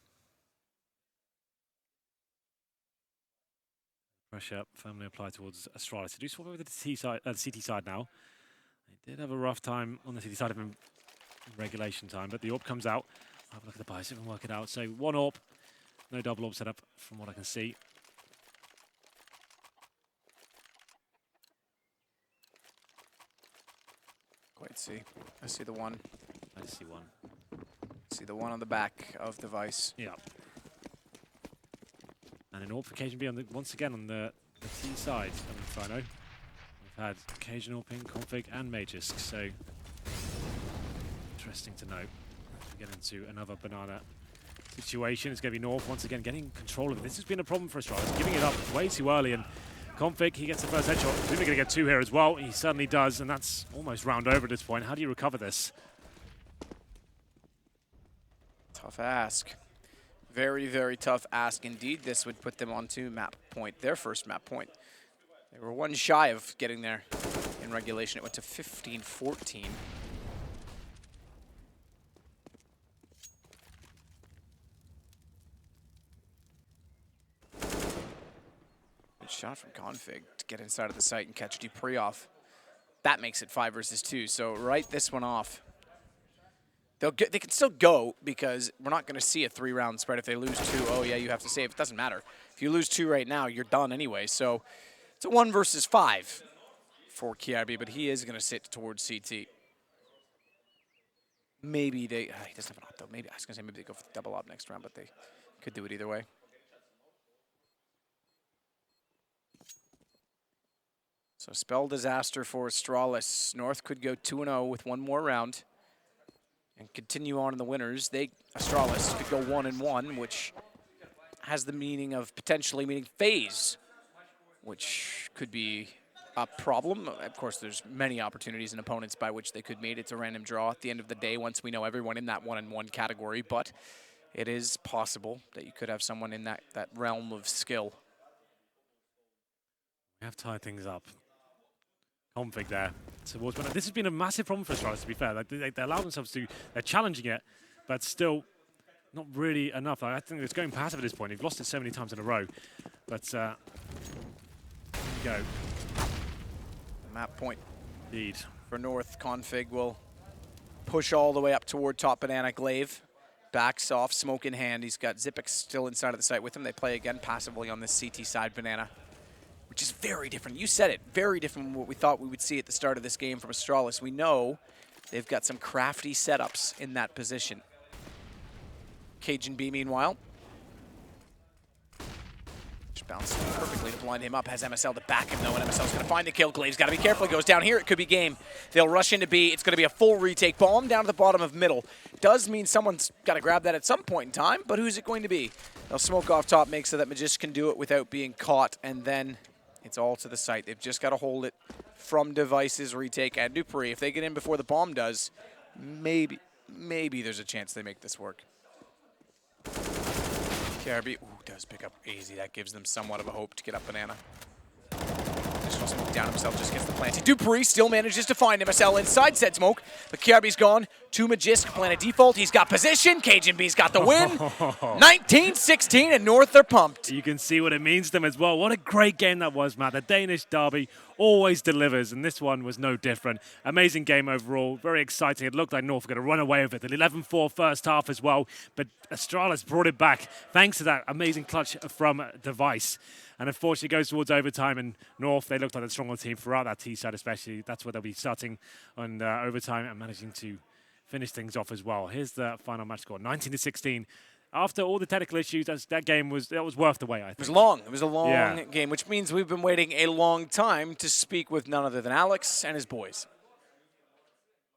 Pressure firmly applied towards Astralis. They do swap over to the T side, the CT side now. They did have a rough time on the CT side of him in regulation time, but the AWP comes out. I'll have a look at the bicep and work it out. So 1 AWP, no double AWP setup from what I can see. Quite see. I see the 1. I see 1. See the 1 on the back of Device. Yeah. And an AWP for Cajun B once again on the T side of Inferno. We've had Cajun AWPing, Config, and Magisk, so interesting to note. As we get into another Banana situation, it's going to be North once again getting control of it. This has been a problem for Astralis, giving it up way too early, and Config, he gets the first headshot. He's going to get 2 here as well. He certainly does, and that's almost round over at this point. How do you recover this? Tough ask. Very, very tough ask indeed. This would put them onto map point, their first map point. They were 1 shy of getting there in regulation. It went to 15-14. Good shot from Config to get inside of the site and catch Dupree off. That makes it 5 versus 2, so write this one off. They can still go because we're not going to see a 3-round spread. If they lose 2, oh yeah, you have to save. It doesn't matter. If you lose 2 right now, you're done anyway. So it's a 1 versus 5 for Kiarbi, but he is going to sit towards CT. Maybe they, he doesn't have an op though. Maybe, I was going to say maybe they go for the double op next round, but they could do it either way. So spell disaster for Astralis. North could go 2-0 with one more round and continue on in the winners. Astralis could go 1-1, which has the meaning of potentially meaning phase, which could be a problem. Of course, there's many opportunities and opponents by which they could meet. It's a random draw at the end of the day once we know everyone in that 1-1 category, but it is possible that you could have someone in that realm of skill. We have tied things up. Config there towards one. This has been a massive problem for Astralis, to be fair. Like, they allow themselves to, they're challenging it, but still not really enough. I think it's going passive at this point. They've lost it so many times in a row. But here we go. Map point. Indeed. For North, Config will push all the way up toward top banana. Glaive backs off, smoke in hand. He's got Zipix still inside of the site with him. They play again passively on this CT side banana, which is very different. You said it, very different from what we thought we would see at the start of this game from Astralis. We know they've got some crafty setups in that position. Cajun B, meanwhile, just bounced perfectly to blind him up. Has MSL to back him, though, and MSL's going to find the kill. Glaive's got to be careful. He goes down here. It could be game. They'll rush into B. It's going to be a full retake. Bomb down to the bottom of middle. Does mean someone's got to grab that at some point in time, but who's it going to be? They'll smoke off top, make so that Magician can do it without being caught, and then it's all to the site. They've just got to hold it from Devices, Retake, and Dupree. If they get in before the bomb does, maybe there's a chance they make this work. KRB, does pick up easy. That gives them somewhat of a hope to get up banana. Additional smoke down himself, just gets the planting. Dupree still manages to find MSL inside said smoke, but KRB's gone. To Magisk, plan a default. He's got position. Cajun B's got the win. 19-16, and North are pumped. You can see what it means to them as well. What a great game that was, Matt. The Danish derby always delivers, and this one was no different. Amazing game overall. Very exciting. It looked like North were going to run away with it. The 11-4 first half as well, but Astralis brought it back thanks to that amazing clutch from Device. And unfortunately, it goes towards overtime, and North, they looked like the stronger team throughout that T side especially. That's where they'll be starting on overtime and managing to finish things off as well. Here's the final match score, 19-16. After all the technical issues, that game was worth the wait, I think. It was long. It was a long game, which means we've been waiting a long time to speak with none other than Alex and his boys.